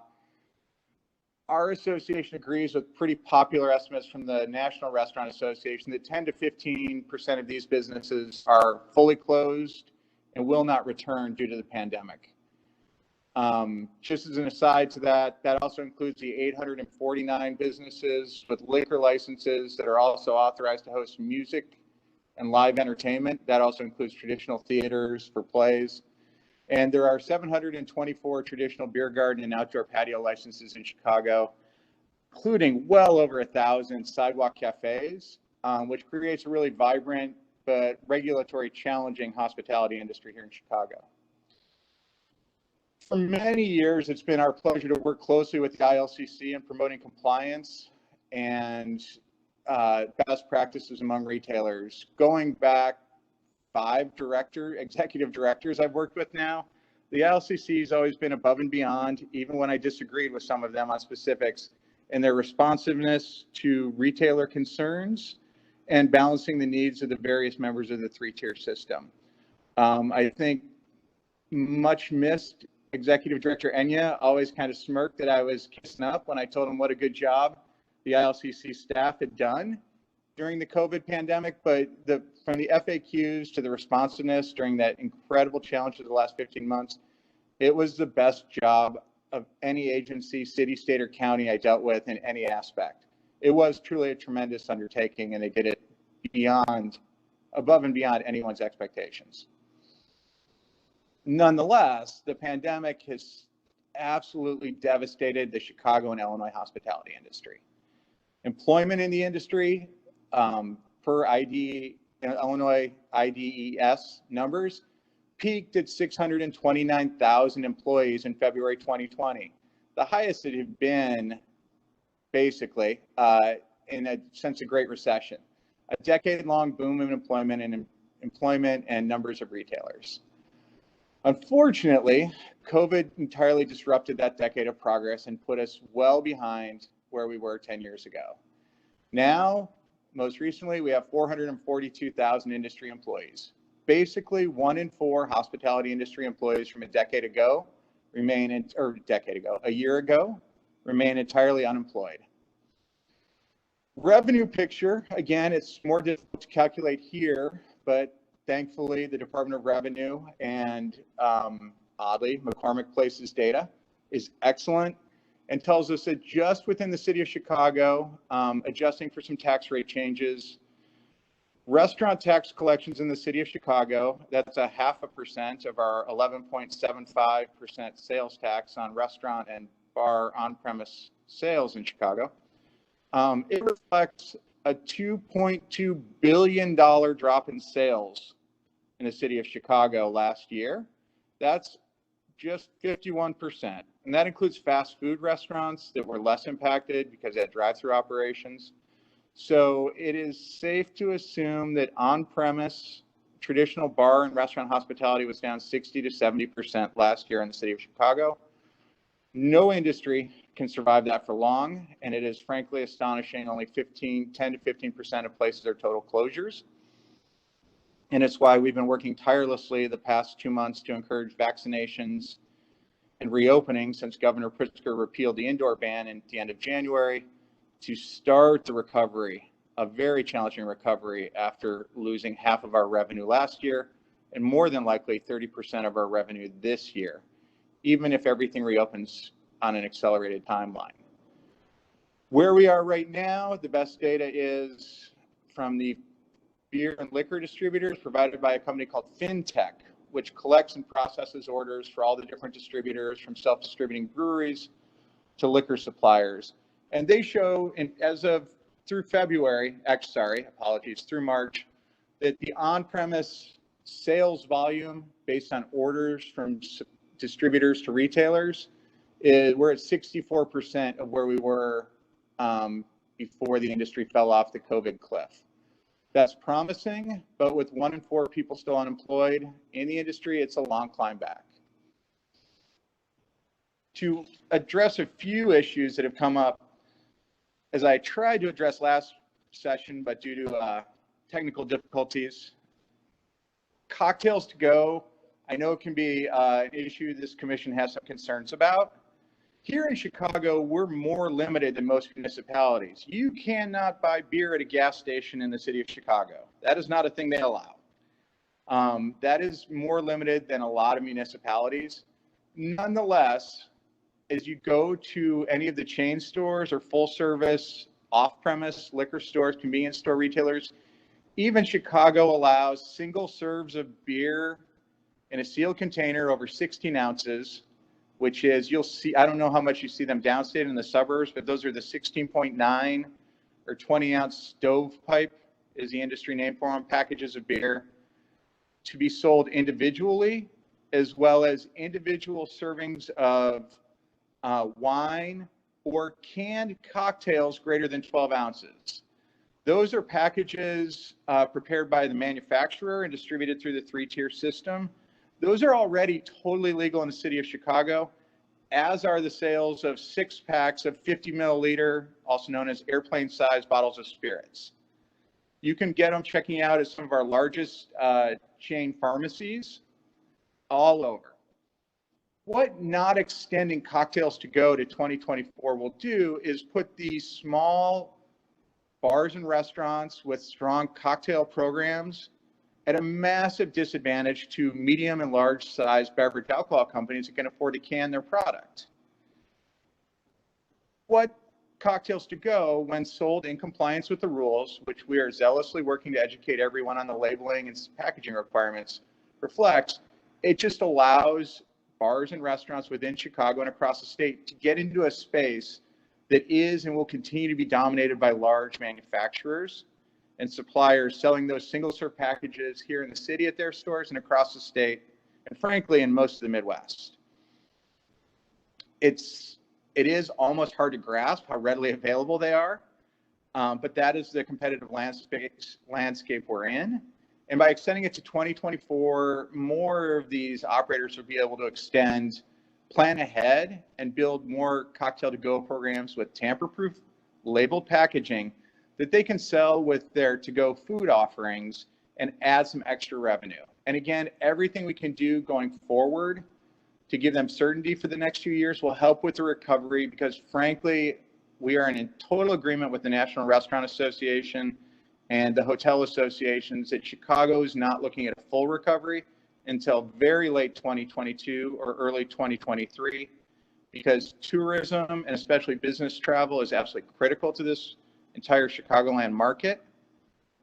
Our association agrees with pretty popular estimates from the National Restaurant Association that 10 to 15% of these businesses are fully closed and will not return due to the pandemic. Just as an aside to that, that also includes the 849 businesses with liquor licenses that are also authorized to host music and live entertainment. That also includes traditional theaters for plays. And there are 724 traditional beer garden and outdoor patio licenses in Chicago, including well over 1,000 sidewalk cafes, which creates a really vibrant but regulatory challenging hospitality industry here in Chicago. For many years, it's been our pleasure to work closely with the ILCC in promoting compliance and best practices among retailers. Going back 5 executive directors I've worked with now, the ILCC has always been above and beyond, even when I disagreed with some of them on specifics, in their responsiveness to retailer concerns and balancing the needs of the various members of the 3-tier system. I think much missed Executive Director Enya always kind of smirked that I was kissing up when I told him what a good job the ILCC staff had done during the COVID pandemic, but from the FAQs to the responsiveness during that incredible challenge of the last 15 months, it was the best job of any agency, city, state, or county I dealt with in any aspect. It was truly a tremendous undertaking, and they did it above and beyond anyone's expectations. Nonetheless, the pandemic has absolutely devastated the Chicago and Illinois hospitality industry. Employment in the industry, per Illinois IDES numbers, peaked at 629,000 employees in February 2020, the highest it had been basically since the Great Recession, a decade-long boom in employment and numbers of retailers. Unfortunately, COVID entirely disrupted that decade of progress and put us well behind where we were 10 years ago. Now, most recently, we have 442,000 industry employees. Basically, 1 in 4 hospitality industry employees from a year ago, remain entirely unemployed. Revenue picture, again, it's more difficult to calculate here, but thankfully, the Department of Revenue and oddly, McCormick Place's data is excellent and tells us that just within the city of Chicago, adjusting for some tax rate changes, restaurant tax collections in the city of Chicago, that's 0.5% of our 11.75% sales tax on restaurant and bar on-premise sales in Chicago. It reflects a $2.2 billion drop in sales in the city of Chicago last year. That's just 51%. And that includes fast food restaurants that were less impacted because they had drive-through operations. So it is safe to assume that on-premise traditional bar and restaurant hospitality was down 60 to 70% last year in the city of Chicago. No industry can survive that for long, and it is frankly astonishing only 10 to 15% of places are total closures. And it's why we've been working tirelessly the past 2 months to encourage vaccinations and reopening since Governor Pritzker repealed the indoor ban at the end of January to start the recovery, a very challenging recovery after losing half of our revenue last year and more than likely 30% of our revenue this year, even if everything reopens on an accelerated timeline. Where we are right now, the best data is from the beer and liquor distributors provided by a company called FinTech, which collects and processes orders for all the different distributors from self-distributing breweries to liquor suppliers. And they show, as of through through March, that the on-premise sales volume based on orders from distributors to retailers we're at 64% of where we were before the industry fell off the COVID cliff. That's promising, but with 1 in 4 people still unemployed in the industry, it's a long climb back. To address a few issues that have come up, as I tried to address last session, but due to technical difficulties, cocktails to go, I know it can be an issue this commission has some concerns about. Here in Chicago, we're more limited than most municipalities. You cannot buy beer at a gas station in the city of Chicago. That is not a thing they allow. That is more limited than a lot of municipalities. Nonetheless, as you go to any of the chain stores or full service, off-premise liquor stores, convenience store retailers, even Chicago allows single serves of beer in a sealed container over 16 ounces, which is, you'll see, I don't know how much you see them downstate in the suburbs, but those are the 16.9 or 20 ounce stovepipe is the industry name for them, packages of beer to be sold individually, as well as individual servings of wine or canned cocktails greater than 12 ounces. Those are packages prepared by the manufacturer and distributed through the 3-tier system. Those are already totally legal in the city of Chicago, as are the sales of 6 packs of 50 milliliter, also known as airplane size bottles of spirits. You can get them checking out at some of our largest chain pharmacies all over. What not extending cocktails to go to 2024 will do is put these small bars and restaurants with strong cocktail programs at a massive disadvantage to medium and large size beverage alcohol companies that can afford to can their product. What cocktails to go, when sold in compliance with the rules, which we are zealously working to educate everyone on the labeling and packaging requirements, reflects, it just allows bars and restaurants within Chicago and across the state to get into a space that is and will continue to be dominated by large manufacturers and suppliers selling those single-serve packages here in the city at their stores and across the state, and frankly, in most of the Midwest. It is almost hard to grasp how readily available they are, but that is the competitive landscape we're in. And by extending it to 2024, more of these operators will be able to plan ahead, and build more cocktail-to-go programs with tamper-proof labeled packaging that they can sell with their to-go food offerings and add some extra revenue. And again, everything we can do going forward to give them certainty for the next few years will help with the recovery, because frankly, we are in total agreement with the National Restaurant Association and the hotel associations that Chicago is not looking at a full recovery until very late 2022 or early 2023, because tourism and especially business travel is absolutely critical to this entire Chicagoland market,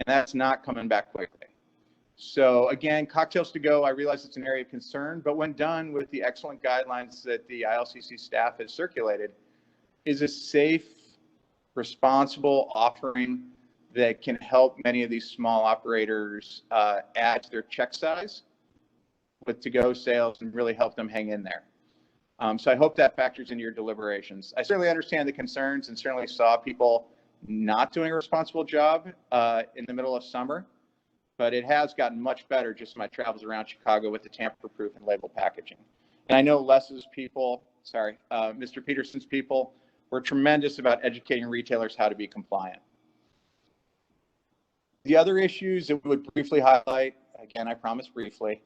and that's not coming back quickly. So again, cocktails to go, I realize it's an area of concern, but when done with the excellent guidelines that the ILCC staff has circulated, is a safe, responsible offering that can help many of these small operators add to their check size with to-go sales and really help them hang in there. So I hope that factors into your deliberations. I certainly understand the concerns and certainly saw people not doing a responsible job in the middle of summer, but it has gotten much better just in my travels around Chicago with the tamper-proof and label packaging. And I know Les's people, Mr. Peterson's people were tremendous about educating retailers how to be compliant. The other issues that we would briefly highlight, again, I promise briefly,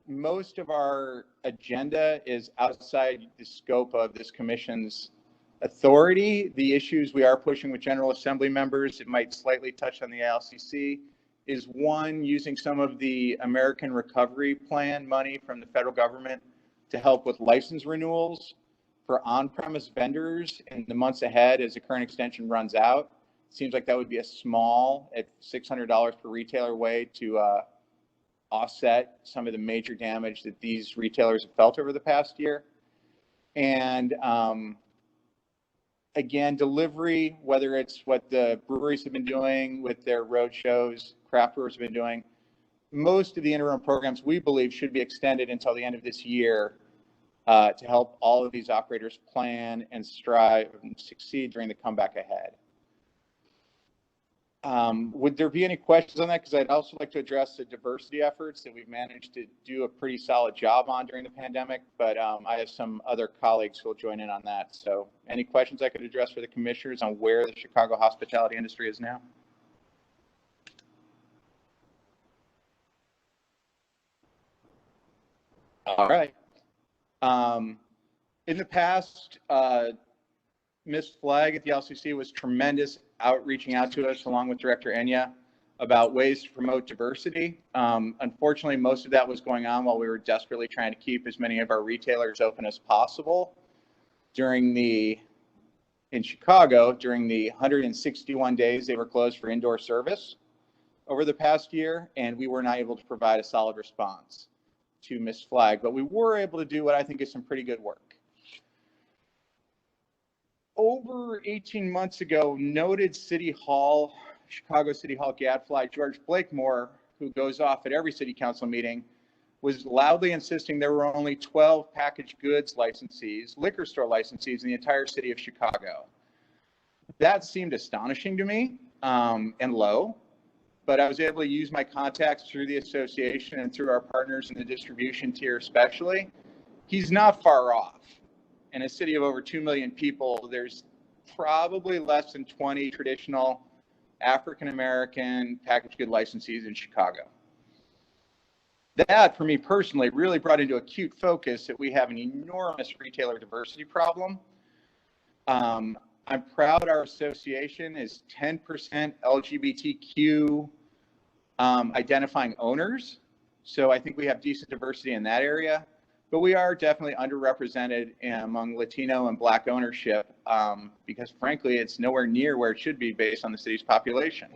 most of our agenda is outside the scope of this commission's authority. The issues we are pushing with General Assembly members, it might slightly touch on the ILCC, is one, using some of the American Recovery Plan money from the federal government to help with license renewals for on-premise vendors in the months ahead as the current extension runs out. It seems like that would be a small, at $600 per retailer, way to offset some of the major damage that these retailers have felt over the past year. And again, delivery, whether it's what the breweries have been doing with their road shows, craft brewers have been doing, most of the interim programs we believe should be extended until the end of this year to help all of these operators plan and strive and succeed during the comeback ahead. Would there be any questions on that? Because I'd also like to address the diversity efforts that we've managed to do a pretty solid job on during the pandemic, but I have some other colleagues who will join in on that. So any questions I could address for the commissioners on where the Chicago hospitality industry is now? All right. In the past, Ms. Flagg at the LCC was tremendous reaching out to us along with Director Enya about ways to promote diversity. Unfortunately, most of that was going on while we were desperately trying to keep as many of our retailers open as possible in Chicago, during the 161 days they were closed for indoor service over the past year, and we were not able to provide a solid response to Ms. Flagg, but we were able to do what I think is some pretty good work. Over 18 months ago, noted Chicago City Hall gadfly George Blakemore, who goes off at every city council meeting, was loudly insisting there were only 12 packaged goods licensees, liquor store licensees in the entire city of Chicago. That seemed astonishing to me and low, but I was able to use my contacts through the association and through our partners in the distribution tier especially. He's not far off. In a city of over 2 million people, there's probably less than 20 traditional African-American packaged good licensees in Chicago. That, for me personally, really brought into acute focus that we have an enormous retailer diversity problem. I'm proud our association is 10% LGBTQ identifying owners. So I think we have decent diversity in that area. But we are definitely underrepresented among Latino and Black ownership because, frankly, it's nowhere near where it should be based on the city's population.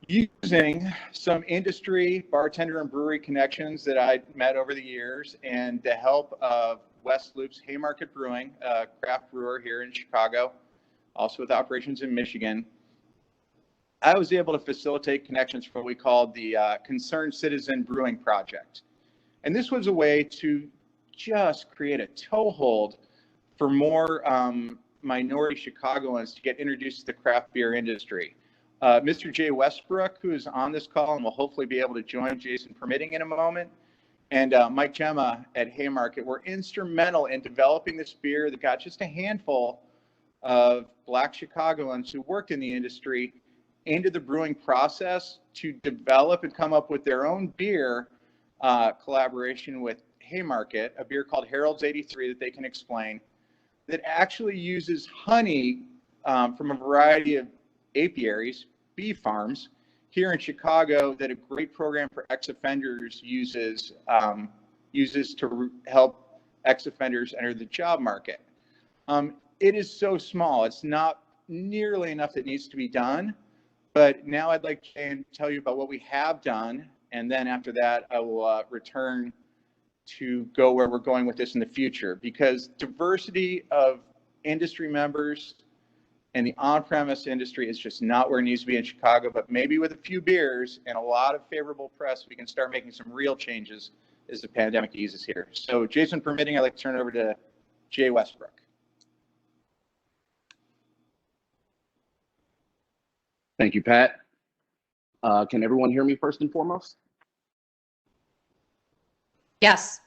Using some industry, bartender, and brewery connections that I met over the years and the help of West Loop's Haymarket Brewing, a craft brewer here in Chicago, also with operations in Michigan, I was able to facilitate connections for what we called the Concerned Citizen Brewing Project. And this was a way to just create a toehold for more minority Chicagoans to get introduced to the craft beer industry. Mr. Jay Westbrook, who is on this call and will hopefully be able to join, Jason permitting, in a moment, and Mike Gemma at Haymarket were instrumental in developing this beer that got just a handful of Black Chicagoans who worked in the industry into the brewing process to develop and come up with their own beer collaboration with Haymarket, a beer called Harold's 83 that they can explain, that actually uses honey from a variety of apiaries, bee farms, here in Chicago that a great program for ex-offenders uses to help ex-offenders enter the job market. It is so small. It's not nearly enough that needs to be done, but now I'd like to tell you about what we have done. And then after that, I will return to go where we're going with this in the future, because diversity of industry members and the on-premise industry is just not where it needs to be in Chicago. But maybe with a few beers and a lot of favorable press, we can start making some real changes as the pandemic eases here. So Jason permitting, I'd like to turn it over to Jay Westbrook. Thank you, Pat. Can everyone hear me first and foremost? Yes.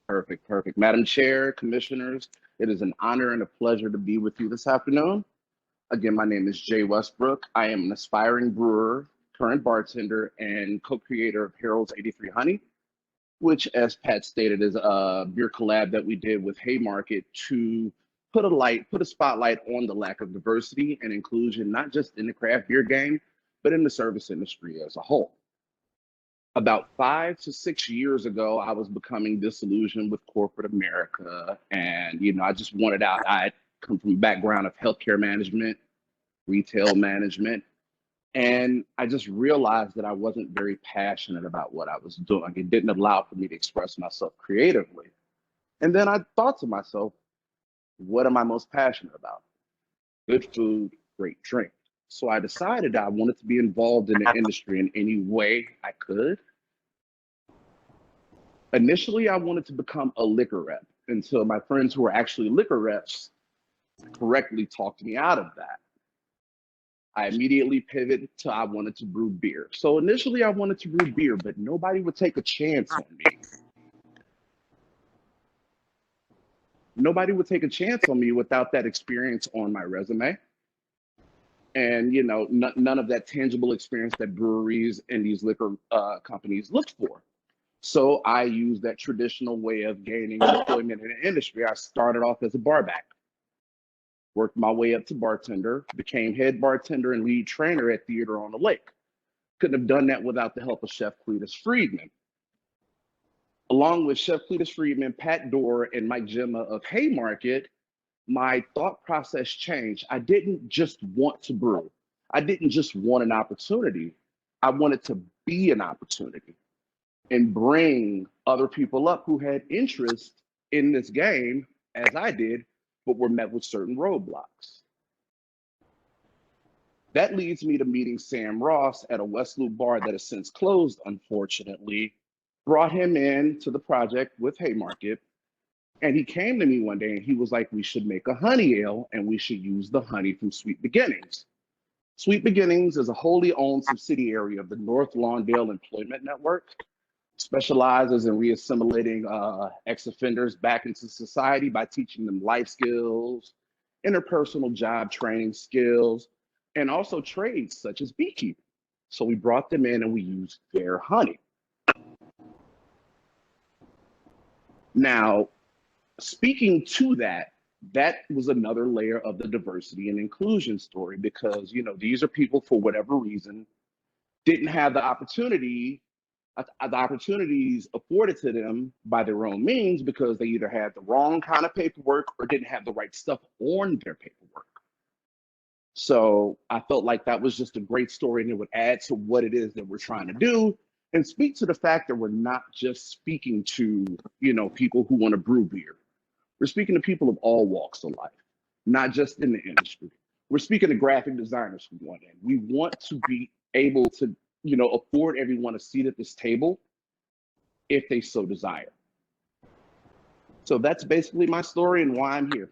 Perfect, perfect. Madam Chair, Commissioners, it is an honor and a pleasure to be with you this afternoon. Again, my name is Jay Westbrook. I am an aspiring brewer, current bartender, and co-creator of Harold's 83 Honey, which, as Pat stated, is a beer collab that we did with Haymarket to put a spotlight on the lack of diversity and inclusion, not just in the craft beer game, but in the service industry as a whole. About 5 to 6 years ago, I was becoming disillusioned with corporate America. And, I just wanted out. I come from a background of healthcare management, retail management, and I just realized that I wasn't very passionate about what I was doing. It didn't allow for me to express myself creatively. And then I thought to myself, what am I most passionate about? Good food, great drink. So I decided I wanted to be involved in the industry in any way I could. Initially, I wanted to become a liquor rep until my friends who were actually liquor reps correctly talked me out of that. I immediately pivoted to I wanted to brew beer. So initially I wanted to brew beer, but nobody would take a chance on me. Nobody would take a chance on me without that experience on my resume. And, none of that tangible experience that breweries and these liquor companies look for. So I used that traditional way of gaining employment in the industry. I started off as a bar back, worked my way up to bartender, became head bartender and lead trainer at Theater on the Lake. Couldn't have done that without the help of Chef Cletus Friedman. Along with Chef Cletus Friedman, Pat Dorr, and Mike Gemma of Haymarket, my thought process changed. I didn't just want to brew. I didn't just want an opportunity. I wanted to be an opportunity and bring other people up who had interest in this game, as I did, but were met with certain roadblocks. That leads me to meeting Sam Ross at a West Loop bar that has since closed, unfortunately. Brought him in to the project with Haymarket, and he came to me one day and he was like, we should make a honey ale and we should use the honey from Sweet Beginnings. Sweet Beginnings is a wholly owned subsidiary of the North Lawndale Employment Network, specializes in reassimilating ex-offenders back into society by teaching them life skills, interpersonal job training skills, and also trades such as beekeeping. So we brought them in and we used their honey. Now, speaking to that, that was another layer of the diversity and inclusion story because, these are people for whatever reason didn't have the opportunities afforded to them by their own means because they either had the wrong kind of paperwork or didn't have the right stuff on their paperwork. So I felt like that was just a great story and it would add to what it is that we're trying to do and speak to the fact that we're not just speaking to, people who want to brew beer. We're speaking to people of all walks of life, not just in the industry. We're speaking to graphic designers who want in. We want to be able to, afford everyone a seat at this table if they so desire. So that's basically my story and why I'm here.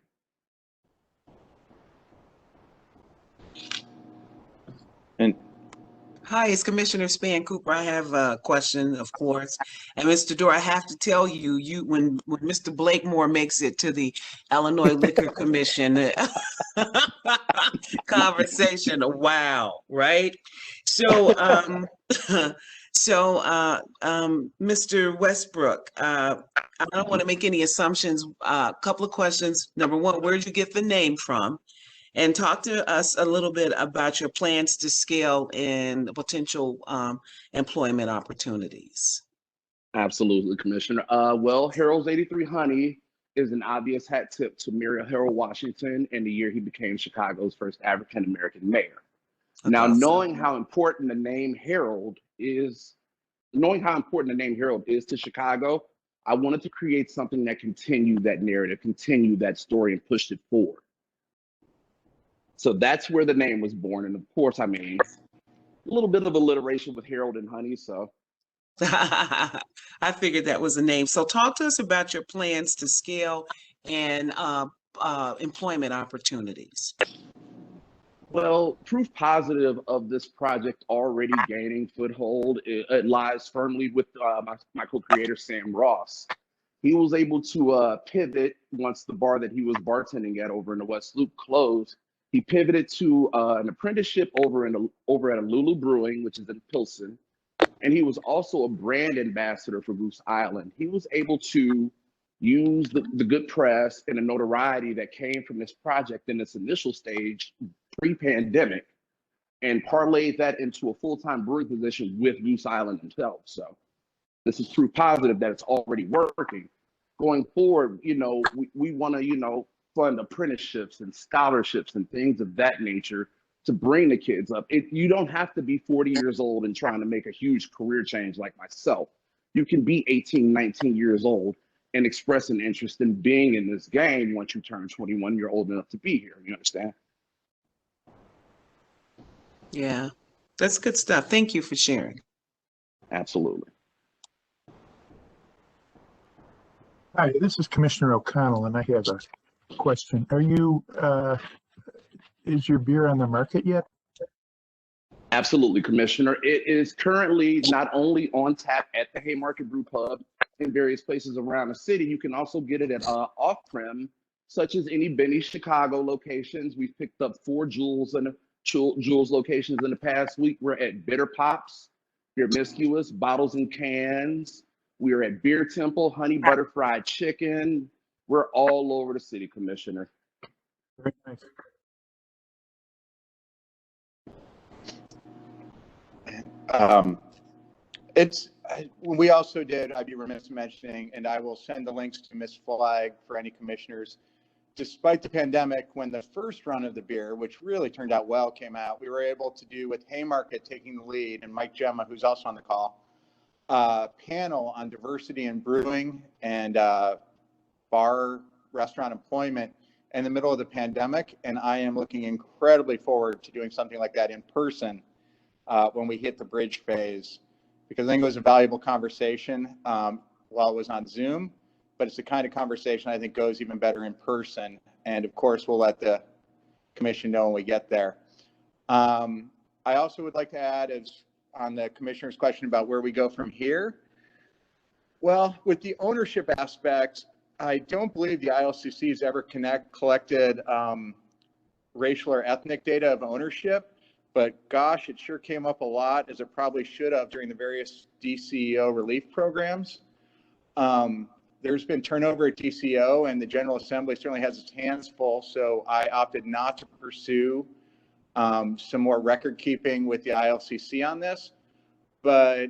Hi, it's Commissioner Span Cooper. I have a question, of course. And Mr. Dorr, I have to tell you, when Mr. Blakemore makes it to the Illinois Liquor Commission conversation, wow, right? So, Mr. Westbrook, I don't want to make any assumptions. A couple of questions. Number one, where did you get the name from? And talk to us a little bit about your plans to scale and potential employment opportunities. Absolutely, Commissioner. Well, Harold's 83 Honey is an obvious hat tip to Muriel Harold Washington in the year he became Chicago's first African-American mayor. Now, Awesome. knowing how important the name Harold is to Chicago, I wanted to create something that continued that narrative, continued that story, and pushed it forward. So that's where the name was born. And of course, a little bit of alliteration with Harold and Honey. So I figured that was a name. So talk to us about your plans to scale and employment opportunities. Well, proof positive of this project already gaining foothold, it lies firmly with my co-creator, Sam Ross. He was able to pivot once the bar that he was bartending at over in the West Loop closed. He pivoted to an apprenticeship over at a Lulu Brewing, which is in Pilsen. And he was also a brand ambassador for Goose Island. He was able to use the good press and the notoriety that came from this project in its initial stage pre-pandemic and parlayed that into a full-time brewing position with Goose Island themselves. So this is proof positive that it's already working. Going forward, we want to, fund apprenticeships and scholarships and things of that nature to bring the kids up. You don't have to be 40 years old and trying to make a huge career change like myself. You can be 18, 19 years old and express an interest in being in this game. Once you turn 21, you're old enough to be here. You understand? Yeah, that's good stuff. Thank you for sharing. Absolutely. Hi, this is Commissioner O'Connell, and I have a question. Is your beer on the market yet? Absolutely, Commissioner. It is currently not only on tap at the Haymarket Brew Pub in various places around the city, you can also get it at off-prem, such as any Benny Chicago locations. We've picked up 4 Jules locations in the past week. We're at Bitter Pops, Beer Miscuous, Bottles and Cans. We're at Beer Temple, Honey Butter Fried Chicken. We're all over the city, Commissioner. Very nice. We also did, I'd be remiss in mentioning, and I will send the links to Ms. Flag for any commissioners. Despite the pandemic, when the first run of the beer, which really turned out well, came out, we were able to do, with Haymarket taking the lead and Mike Gemma, who's also on the call, panel on diversity in brewing and bar restaurant employment in the middle of the pandemic. And I am looking incredibly forward to doing something like that in person when we hit the bridge phase, because I think it was a valuable conversation while it was on Zoom, but it's the kind of conversation I think goes even better in person. And of course, we'll let the commission know when we get there. I also would like to add, as on the commissioner's question about where we go from here. Well, with the ownership aspect, I don't believe the ILCC has ever collected racial or ethnic data of ownership, but gosh, it sure came up a lot, as it probably should have during the various DCEO relief programs. There's been turnover at DCEO, and the General Assembly certainly has its hands full, so I opted not to pursue some more record keeping with the ILCC on this. But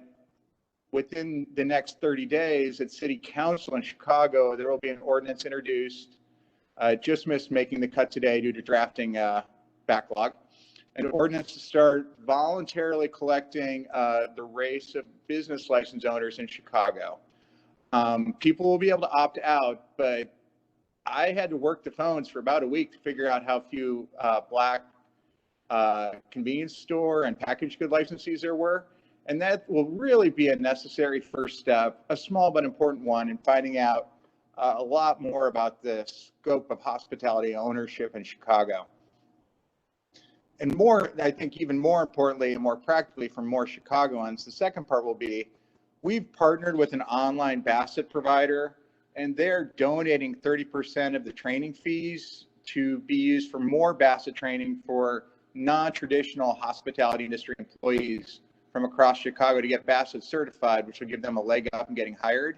within the next 30 days at City Council in Chicago, there will be an ordinance introduced. Just missed making the cut today due to drafting backlog. An ordinance to start voluntarily collecting the race of business license owners in Chicago. People will be able to opt out, but I had to work the phones for about a week to figure out how few Black convenience store and packaged good licensees there were. And that will really be a necessary first step, a small but important one, in finding out a lot more about the scope of hospitality ownership in Chicago. And more, I think even more importantly and more practically for more Chicagoans, the second part will be, we've partnered with an online Bassett provider, and they're donating 30% of the training fees to be used for more Bassett training for non-traditional hospitality industry employees from across Chicago to get Bassett certified, which will give them a leg up in getting hired.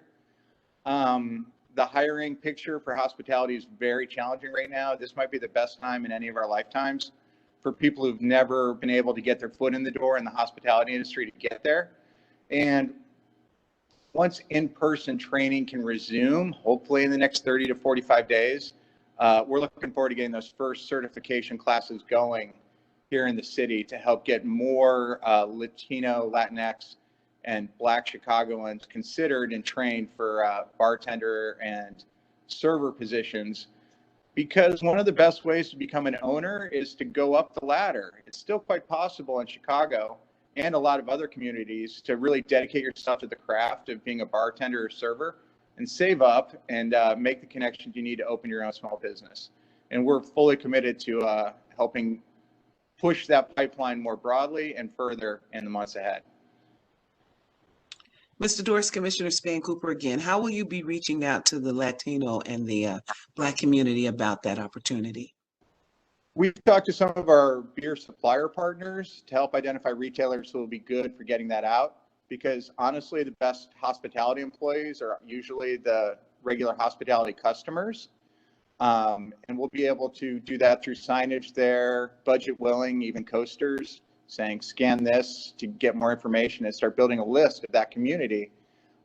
The hiring picture for hospitality is very challenging right now. This might be the best time in any of our lifetimes for people who've never been able to get their foot in the door in the hospitality industry to get there. And once in-person training can resume, hopefully in the next 30 to 45 days, we're looking forward to getting those first certification classes going here in the city to help get more Latino, Latinx, and Black Chicagoans considered and trained for bartender and server positions. Because one of the best ways to become an owner is to go up the ladder. It's still quite possible in Chicago, and a lot of other communities to really dedicate yourself to the craft of being a bartender or server and save up and make the connections you need to open your own small business. And we're fully committed to helping push that pipeline more broadly and further in the months ahead. Mr. Doris, Commissioner Span Cooper again, how will you be reaching out to the Latino and the Black community about that opportunity? We've talked to some of our beer supplier partners to help identify retailers who will be good for getting that out, because honestly, the best hospitality employees are usually the regular hospitality customers. And we'll be able to do that through signage there, budget willing, even coasters saying scan this to get more information and start building a list of that community.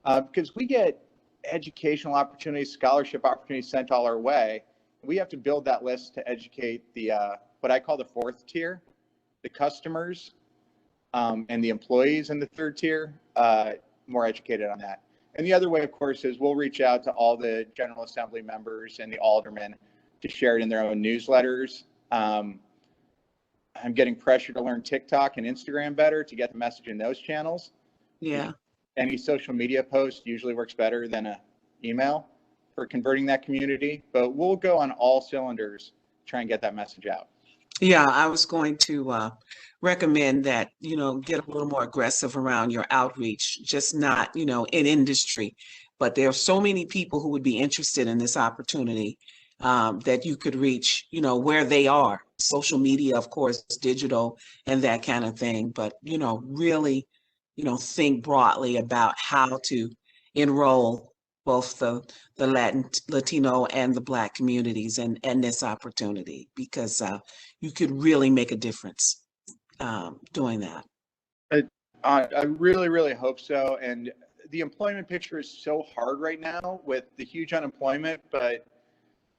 Because we get educational opportunities, scholarship opportunities sent all our way. We have to build that list to educate the what I call the fourth tier, the customers and the employees in the third tier, more educated on that. And the other way, of course, is we'll reach out to all the General Assembly members and the aldermen to share it in their own newsletters. I'm getting pressure to learn TikTok and Instagram better to get the message in those channels. Yeah. Any social media post usually works better than an email for converting that community, but we'll go on all cylinders to try and get that message out. Yeah, I was going to recommend that, get a little more aggressive around your outreach, just not, in industry. But there are so many people who would be interested in this opportunity that you could reach, where they are. Social media, of course, digital and that kind of thing. But, really, think broadly about how to enroll both the Latino and the Black communities and this opportunity, because you could really make a difference doing that. I really, really hope so. And the employment picture is so hard right now with the huge unemployment, but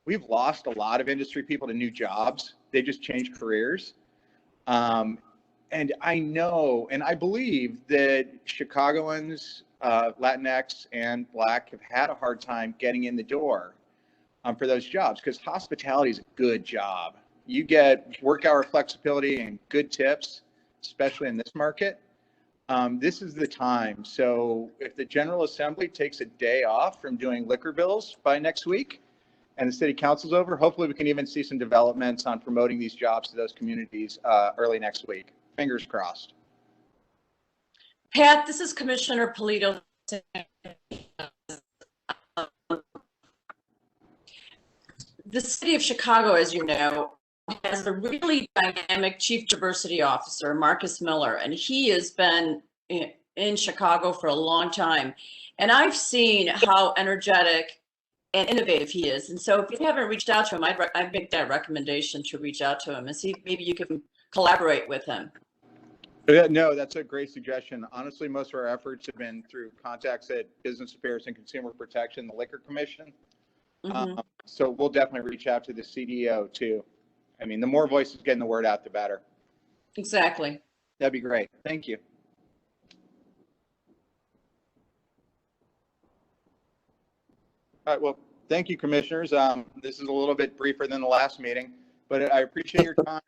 we've lost a lot of industry people to new jobs. They just changed careers. And I know, and I believe that Chicagoans, Latinx and Black have had a hard time getting in the door for those jobs, because hospitality is a good job. You get work hour flexibility and good tips, especially in this market. This is the time. So if the General Assembly takes a day off from doing liquor bills by next week and the city council's over, hopefully we can even see some developments on promoting these jobs to those communities early next week. Fingers crossed. Pat, this is Commissioner Polito. The city of Chicago, as you know, has a really dynamic chief diversity officer, Marcus Miller, and he has been in Chicago for a long time. And I've seen how energetic and innovative he is. And so if you haven't reached out to him, I'd make that recommendation to reach out to him and see if maybe you can collaborate with him. Yeah, no, that's a great suggestion. Honestly, most of our efforts have been through contacts at Business Affairs and Consumer Protection, the Liquor Commission. So we'll definitely reach out to the CDO too. I mean, the more voices getting the word out, the better. Exactly. That'd be great. Thank you. All right, well, thank you, commissioners. This is a little bit briefer than the last meeting, but I appreciate your time.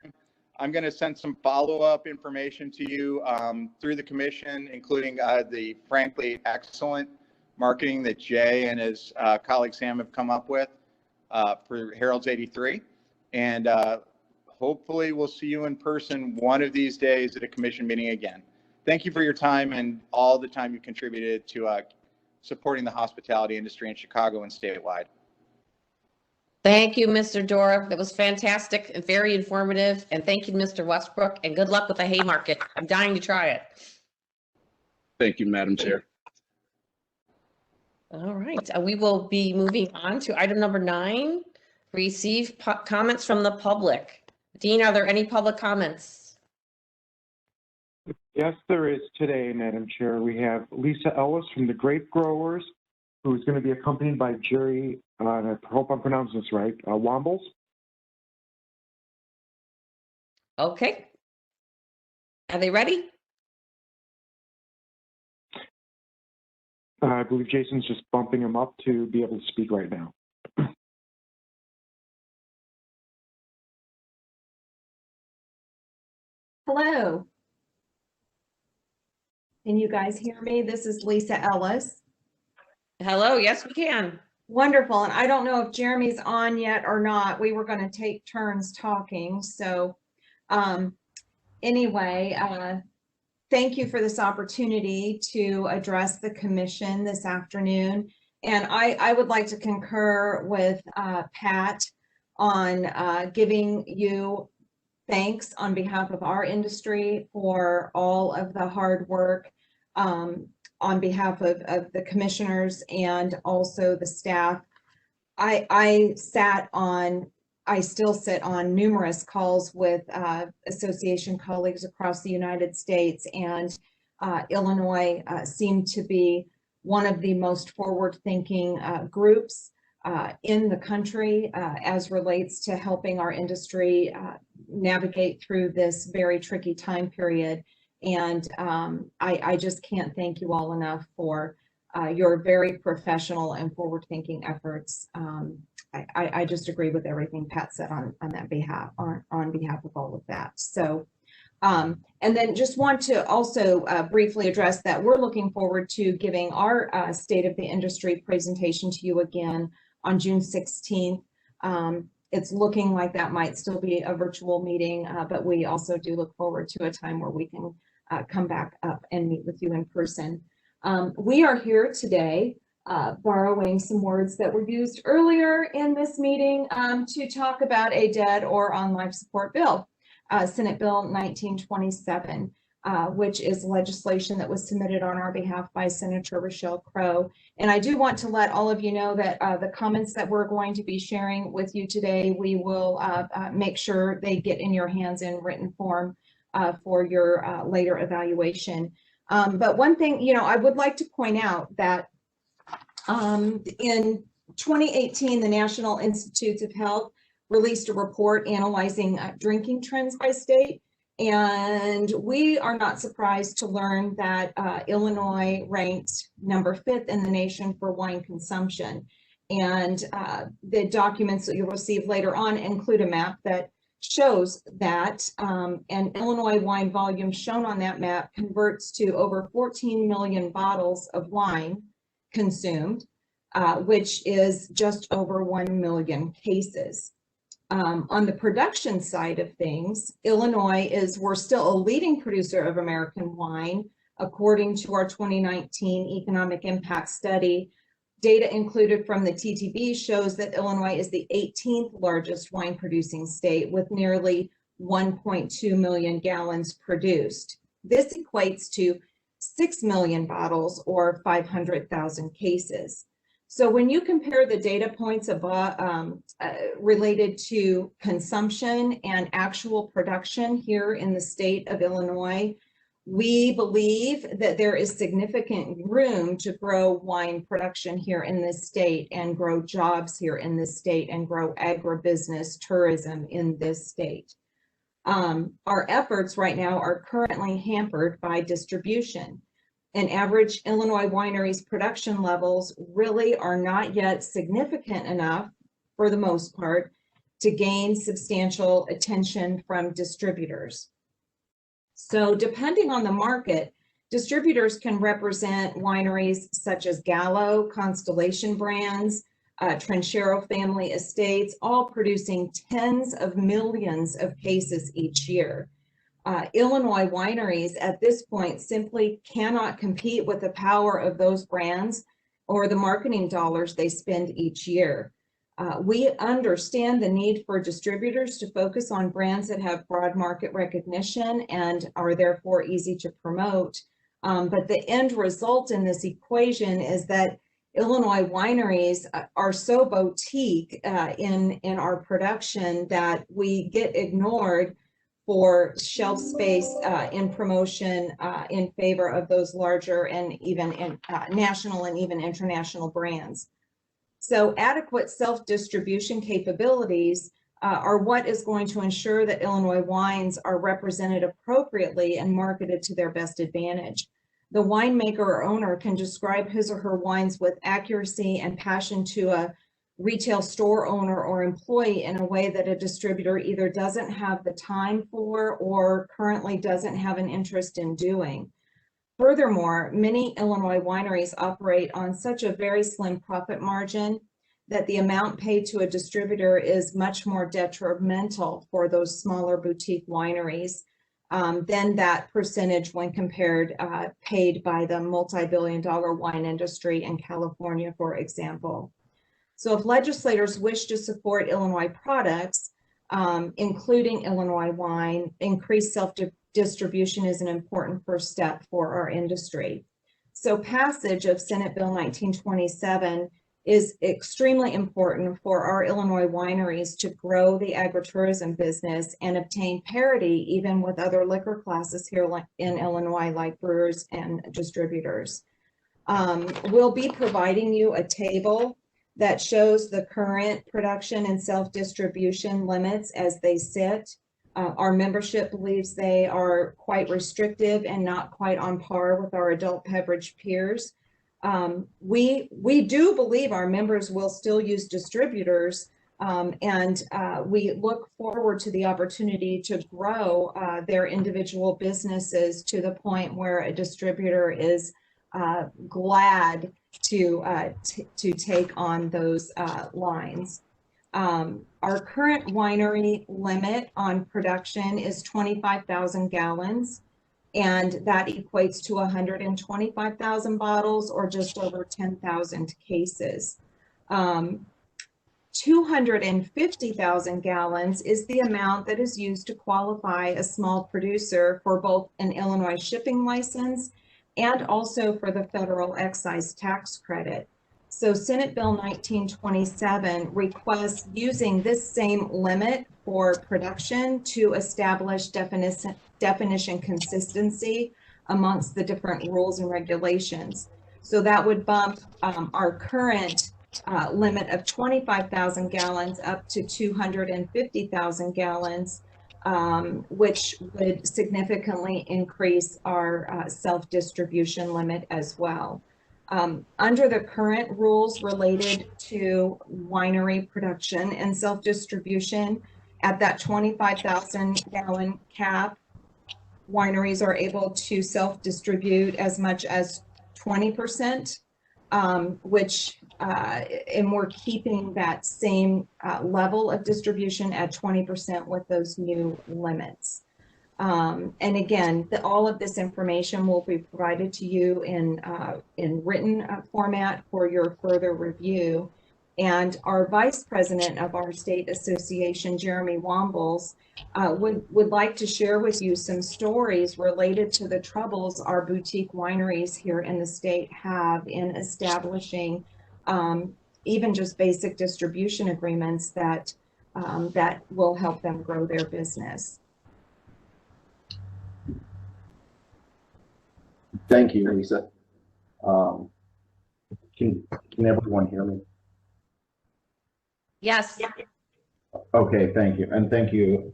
I'm going to send some follow-up information to you through the commission, including the frankly excellent marketing that Jay and his colleague Sam have come up with for Harold's 83. And hopefully we'll see you in person one of these days at a commission meeting again. Thank you for your time and all the time you contributed to supporting the hospitality industry in Chicago and statewide. Thank you, Mr. Dora. That was fantastic and very informative. And thank you, Mr. Westbrook, and good luck with the Haymarket. I'm dying to try it. Thank you, Madam Chair. All right, we will be moving on to item number 9, receive comments from the public. Dean, are there any public comments? Yes, there is today, Madam Chair. We have Lisa Ellis from the Grape Growers, who's going to be accompanied by Jerry, I hope I'm pronouncing this right, Wombles. Okay. Are they ready? I believe Jason's just bumping him up to be able to speak right now. Hello. Can you guys hear me? This is Lisa Ellis. Hello, yes, we can. Wonderful. And I don't know if Jeremy's on yet or not. We were going to take turns talking. So anyway, thank you for this opportunity to address the commission this afternoon. And I would like to concur with Pat on giving you thanks on behalf of our industry for all of the hard work on behalf of the commissioners and also the staff. I still sit on numerous calls with association colleagues across the United States, and Illinois seemed to be one of the most forward-thinking groups in the country as relates to helping our industry navigate through this very tricky time period. And I just can't thank you all enough for your very professional and forward-thinking efforts. I just agree with everything Pat said on that behalf, on behalf of all of that. So, and then just want to also briefly address that we're looking forward to giving our State of the Industry presentation to you again on June 16th. It's looking like that might still be a virtual meeting, but we also do look forward to a time where we can come back up and meet with you in person. We are here today borrowing some words that were used earlier in this meeting to talk about a dead or on life support bill, Senate Bill 1927, which is legislation that was submitted on our behalf by Senator Rochelle Crow. And I do want to let all of you know that the comments that we're going to be sharing with you today, we will make sure they get in your hands in written form for your later evaluation. But one thing, you know, I would like to point out that in 2018, the National Institutes of Health released a report analyzing drinking trends by state. And we are not surprised to learn that Illinois ranked number 5th in the nation for wine consumption. And the documents that you'll receive later on include a map that shows that and Illinois wine volume shown on that map converts to over 14 million bottles of wine consumed, which is just over 1 million cases. On the production side of things, Illinois we're still a leading producer of American wine. According to our 2019 economic impact study, data included from the TTB shows that Illinois is the 18th largest wine producing state with nearly 1.2 million gallons produced. This equates to 6 million bottles or 500,000 cases. So when you compare the data points related to consumption and actual production here in the state of Illinois, we believe that there is significant room to grow wine production here in this state and grow jobs here in this state and grow agribusiness tourism in this state. Our efforts right now are currently hampered by distribution. And average Illinois wineries' production levels really are not yet significant enough, for the most part, to gain substantial attention from distributors. So depending on the market, distributors can represent wineries such as Gallo, Constellation Brands, Trinchero Family Estates, all producing tens of millions of cases each year. Illinois wineries at this point simply cannot compete with the power of those brands or the marketing dollars they spend each year. We understand the need for distributors to focus on brands that have broad market recognition and are therefore easy to promote. But the end result in this equation is that Illinois wineries are so boutique in our production that we get ignored for shelf space in promotion in favor of those larger and even national and even international brands. So adequate self-distribution capabilities are what is going to ensure that Illinois wines are represented appropriately and marketed to their best advantage. The winemaker or owner can describe his or her wines with accuracy and passion to a retail store owner or employee in a way that a distributor either doesn't have the time for or currently doesn't have an interest in doing. Furthermore, many Illinois wineries operate on such a very slim profit margin that the amount paid to a distributor is much more detrimental for those smaller boutique wineries than that percentage when compared paid by the multi-billion-dollar wine industry in California, for example. So if legislators wish to support Illinois products, including Illinois wine, increased self-distribution is an important first step for our industry. So passage of Senate Bill 1927 is extremely important for our Illinois wineries to grow the agritourism business and obtain parity even with other liquor classes here in Illinois, like brewers and distributors. We'll be providing you a table that shows the current production and self-distribution limits as they sit. Our membership believes they are quite restrictive and not quite on par with our adult beverage peers. We do believe our members will still use distributors, and we look forward to the opportunity to grow their individual businesses to the point where a distributor is glad to take on those lines. Our current winery limit on production is 25,000 gallons, and that equates to 125,000 bottles or just over 10,000 cases. 250,000 gallons is the amount that is used to qualify a small producer for both an Illinois shipping license and also for the federal excise tax credit. So Senate Bill 1927 requests using this same limit for production to establish definition consistency amongst the different rules and regulations. So that would bump our current limit of 25,000 gallons up to 250,000 gallons, which would significantly increase our self-distribution limit as well. Under the current rules related to winery production and self-distribution, at that 25,000 gallon cap, wineries are able to self-distribute as much as 20%, which, and we're keeping that same level of distribution at 20% with those new limits. And again, all of this information will be provided to you in written format for your further review. And our vice president of our state association, Jeremy Wombles, would like to share with you some stories related to the troubles our boutique wineries here in the state have in establishing even just basic distribution agreements that that will help them grow their business. Thank you, Lisa. Can everyone hear me? Yes. Okay, thank you, and thank you.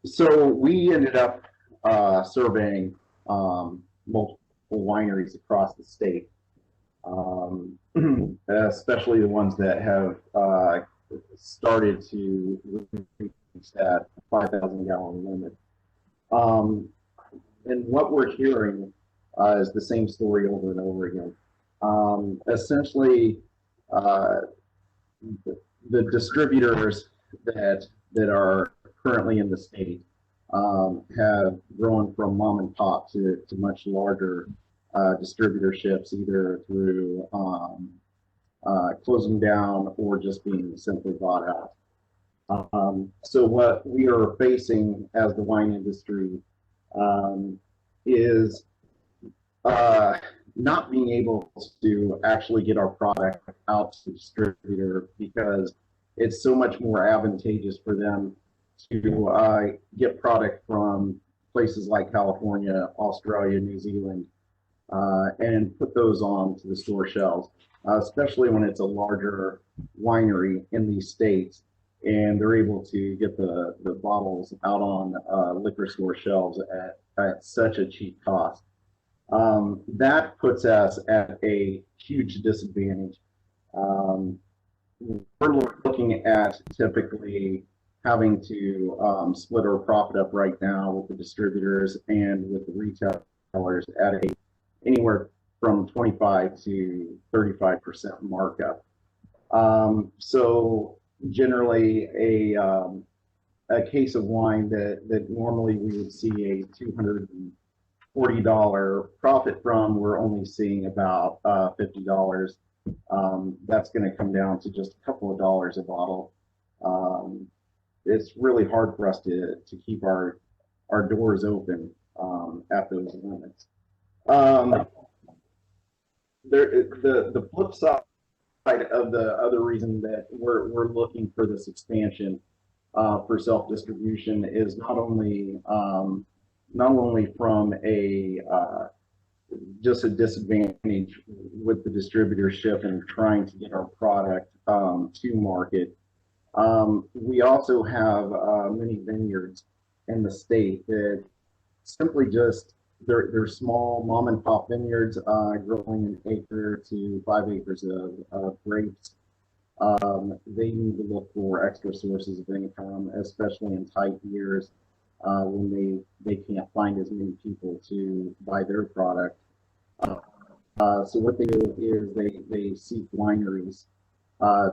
So we ended up surveying multiple wineries across the state, especially the ones that have started to reach that 5,000 gallon limit. And what we're hearing is the same story over and over again. Essentially, the distributors that are currently in the state have grown from mom and pop to much larger distributorships, either through closing down or just being simply bought out. So what we are facing as the wine industry is not being able to actually get our product out to the distributor, because it's so much more advantageous for them to get product from places like California, Australia, New Zealand, and put those on to the store shelves, especially when it's a larger winery in these states and they're able to get the bottles out on liquor store shelves at such a cheap cost. That puts us at a huge disadvantage. We're looking at typically having to split our profit up right now with the distributors and with the retailers at anywhere from 25 to 35% markup. So generally a case of wine that normally we would see a $240 profit from, we're only seeing about $50. That's going to come down to just a couple of dollars a bottle. It's really hard for us to keep our doors open at those limits. The flip side of the other reason that we're looking for this expansion for self-distribution is not only from just a disadvantage with the distributorship and trying to get our product to market. We also have many vineyards in the state that simply just they're small mom and pop vineyards growing an acre to 5 acres of grapes. They need to look for extra sources of income, especially in tight years when they can't find as many people to buy their product. So what they do is they seek wineries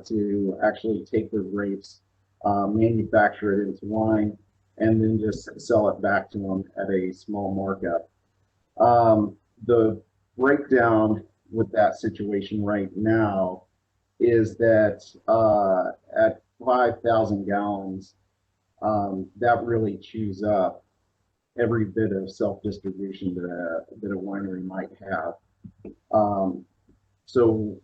to actually take their grapes, manufacture it into wine, and then just sell it back to them at a small markup. The breakdown with that situation right now is that at 5,000 gallons, that really chews up every bit of self-distribution that a winery might have. So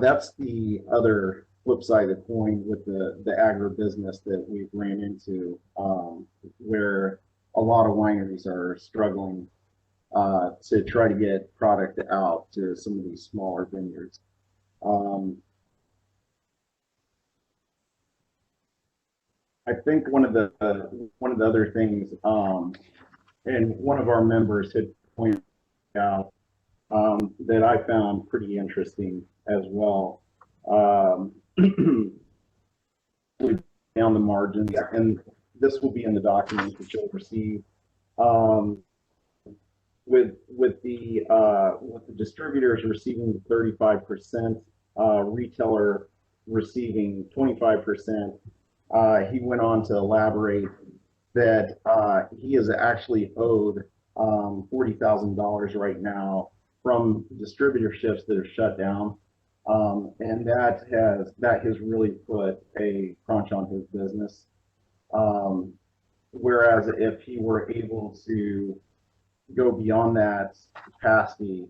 that's the other flip side of the coin with the agribusiness that we've ran into, where a lot of wineries are struggling to try to get product out to some of these smaller vineyards. I think one of the other things, and one of our members had pointed out that I found pretty interesting as well, down the margins, and this will be in the documents that you'll receive. With the distributors receiving 35%, retailer receiving 25%, he went on to elaborate that he is actually owed $40,000 right now from distributorships that are shut down, and that has really put a crunch on his business. Whereas if he were able to go beyond that capacity,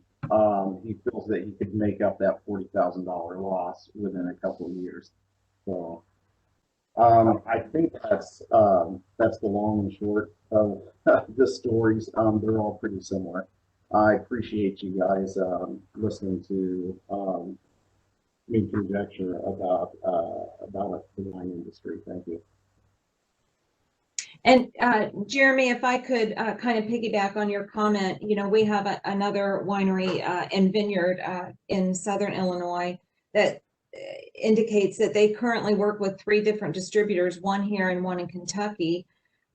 he feels that he could make up that $40,000 loss within a couple of years. So I think that's the long and short of the stories. They're all pretty similar. I appreciate you guys listening to me conjecture about the wine industry. Thank you. And Jeremy, if I could kind of piggyback on your comment, you know, we have another winery and vineyard in Southern Illinois that indicates that they currently work with 3 different distributors, one here and one in Kentucky.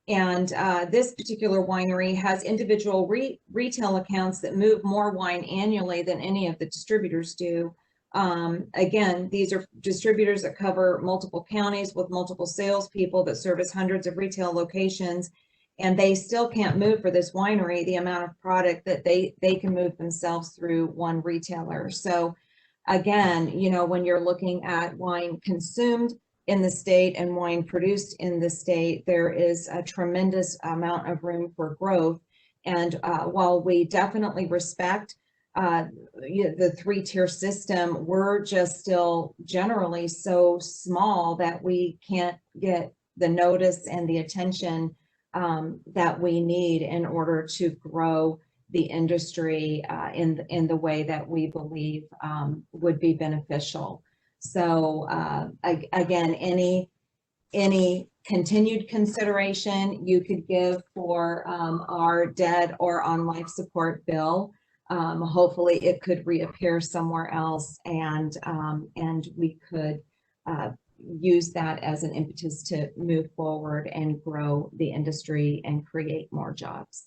And this particular winery has individual retail accounts that move more wine annually than any of the distributors do. Again, these are distributors that cover multiple counties with multiple salespeople that service hundreds of retail locations, and they still can't move for this winery the amount of product that they can move themselves through one retailer. So again, you know, when you're looking at wine consumed in the state and wine produced in the state, there is a tremendous amount of room for growth. And while we definitely respect the 3-tier system, we're just still generally so small that we can't get the notice and the attention that we need in order to grow the industry in the way that we believe would be beneficial. So again, any continued consideration you could give for our dead or on life support bill, hopefully it could reappear somewhere else, and we could use that as an impetus to move forward and grow the industry and create more jobs.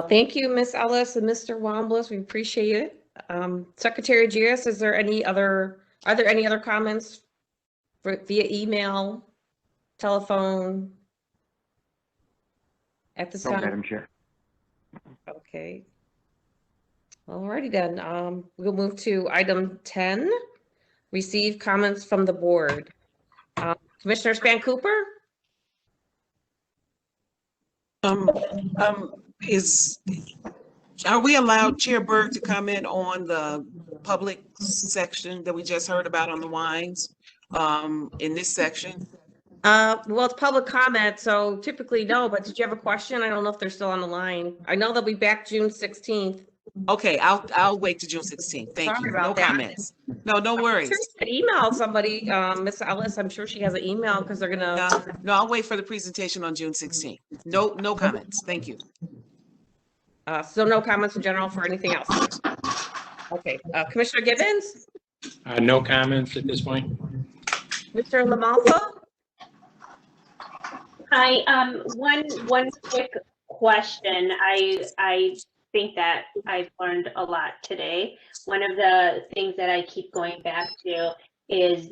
Thank you, Ms. Ellis and Mr. Wambles. We appreciate it. Secretary Giras, are there any other comments via email, telephone at this No, time? Madam Chair. Okay. Alrighty then. We'll move to item 10, receive comments from the board. Commissioner Span Cooper? Are we allowed, Chair Berg, to comment on the public section that we just heard about on the wines, in this section? Well, it's public comment, so typically no, but did you have a question? I don't know if they're still on the line. I know they'll be back June 16th. Okay, I'll wait to June 16th. Thank Sorry you. No about that. comments. No worries. Email somebody, Miss Ellis. I'm sure she has an email because they're gonna. No, I'll wait for the presentation on June 16th. No comments. Thank you. So no comments in general for anything else. Okay, Commissioner Gibbons, No comments at this point. Mr. Lamalfa. Hi, one quick question. I think that I've learned a lot today. One of the things that I keep going back to is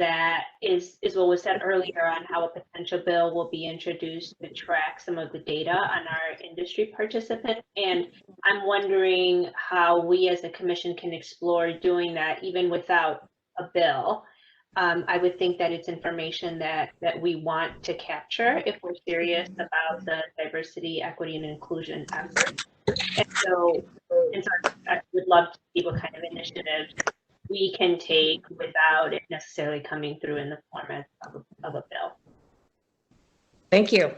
what was said earlier on how a potential bill will be introduced to track some of the data on our industry participants. And I'm wondering how we as a commission can explore doing that even without a bill. I would think that it's information that we want to capture if we're serious about the diversity, equity, and inclusion effort. And so I would love to see what kind of initiatives we can take without it necessarily coming through in the format of a bill. Thank you.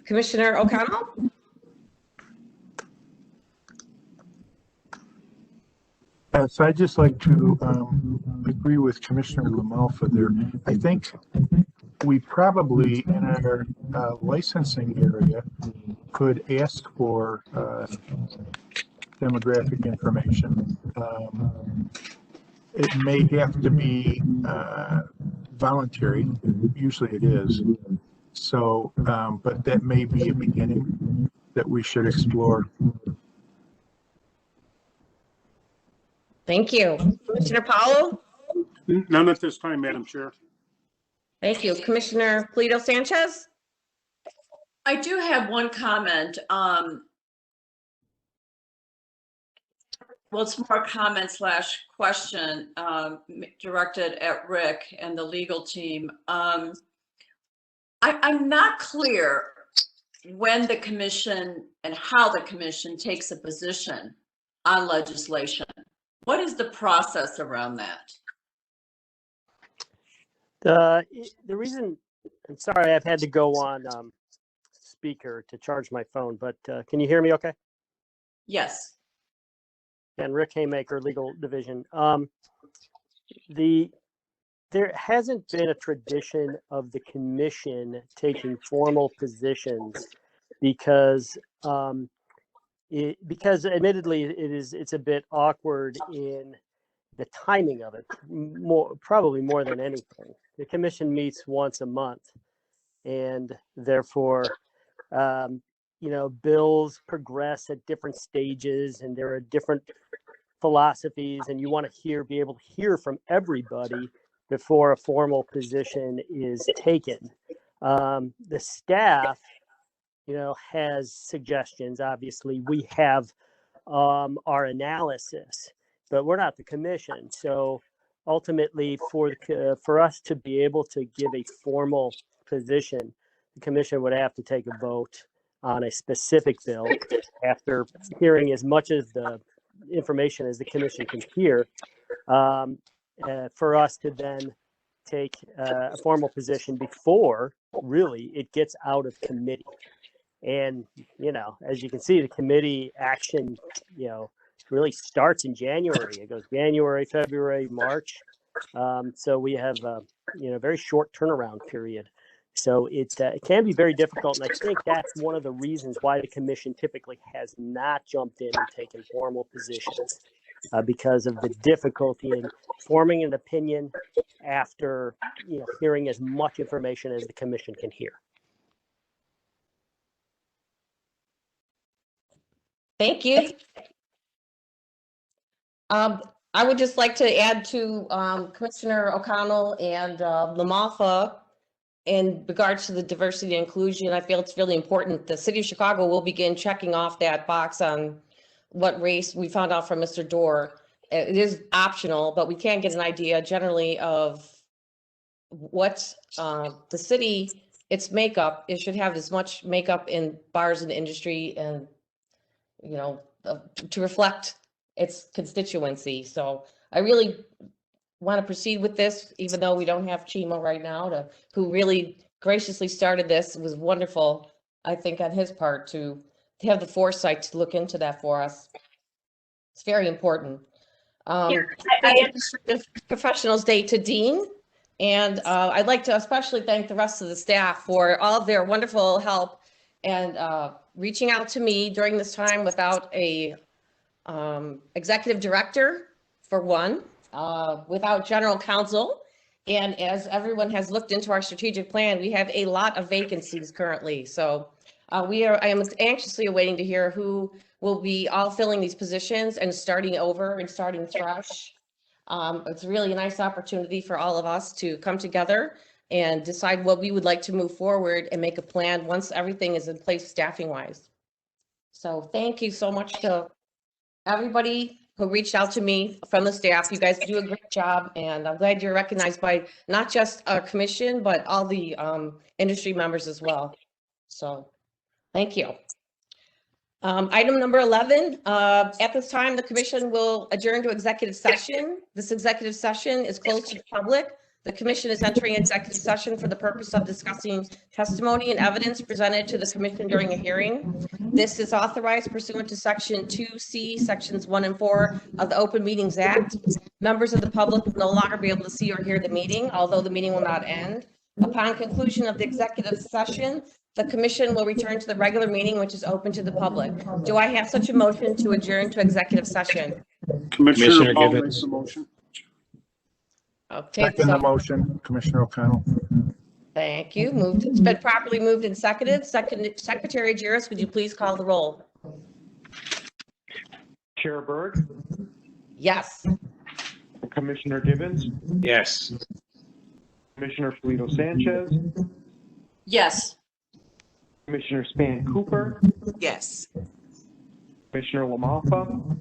Commissioner O'Connell? So I'd just like to agree with Commissioner Lamalfa there. I think we probably, in our licensing area, could ask for demographic information. It may have to be voluntary, usually it is. So, but that may be a beginning that we should explore. Thank you. Commissioner Powell? None at this time, Madam Chair. Thank you. Commissioner Polito Sanchez? I do have one comment. Well, it's more comment / question directed at Rick and the legal team. I'm not clear when the commission and how the commission takes a position on legislation. What is the process around that? The reason, I'm sorry, I've had to go on speaker to charge my phone, but can you hear me okay? Yes. And Rick Haymaker, Legal Division. There hasn't been a tradition of the commission taking formal positions because admittedly it's a bit awkward in the timing of it, probably more than anything. The commission meets once a month, and therefore, bills progress at different stages, and there are different philosophies, and you want to be able to hear from everybody before a formal position is taken. The staff, has suggestions. Obviously, we have our analysis, but we're not the commission. So ultimately, for us to be able to give a formal position, the commission would have to take a vote on a specific bill after hearing as much of the information as the commission can hear, for us to then take a formal position before really it gets out of committee. And, as you can see, the committee action, really starts in January. It goes January, February, March. So we have, very short turnaround period. So it can be very difficult. And I think that's one of the reasons why the commission typically has not jumped in and taken formal positions. because of the difficulty in forming an opinion after hearing as much information as the commission can hear. Thank you. I would just like to add to Commissioner O'Connell and LaMalfa in regards to the diversity and inclusion. I feel it's really important. The city of Chicago will begin checking off that box on what race we found out from Mr. Dorr. It is optional, but we can get an idea generally of what the city, its makeup. It should have as much makeup in bars in the industry and, to reflect its constituency. So I really want to proceed with this, even though we don't have Chima right now, who really graciously started this. It was wonderful, I think, on his part to have the foresight to look into that for us. It's very important. Professionals Day to Dean. And I'd like to especially thank the rest of the staff for all of their wonderful help and reaching out to me during this time without a executive director, for one, without general counsel. And as everyone has looked into our strategic plan, we have a lot of vacancies currently. So I am anxiously awaiting to hear who will be all filling these positions and starting over and starting fresh. It's really a nice opportunity for all of us to come together and decide what we would like to move forward and make a plan once everything is in place staffing wise. So thank you so much to everybody who reached out to me from the staff. You guys do a great job, and I'm glad you're recognized by not just our commission, but all the industry members as well. So thank you. Item number 11, at this time, the commission will adjourn to executive session. This executive session is closed to the public. The commission is entering executive session for the purpose of discussing testimony and evidence presented to the commission during a hearing. This is authorized pursuant to Section 2C, Sections 1 and 4 of the Open Meetings Act. Members of the public will no longer be able to see or hear the meeting, although the meeting will not end. Upon conclusion of the executive session, the commission will return to the regular meeting, which is open to the public. Do I have such a motion to adjourn to executive session? Commissioner Paul makes the motion. Okay. Second the motion, Commissioner O'Connell. Thank you. It's been properly moved and seconded. Secretary Juris, would you please call the roll? Chair Berg, Yes. Commissioner Gibbons, Yes. Commissioner Felito Sanchez, Yes. Commissioner Span Cooper, Yes. Commissioner LaMalfa,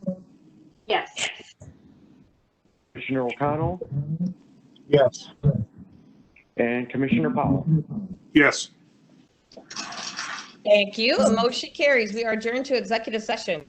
Yes. Commissioner O'Connell, Yes. and Commissioner Powell. Yes. Thank you. A motion carries. We are adjourned to executive session.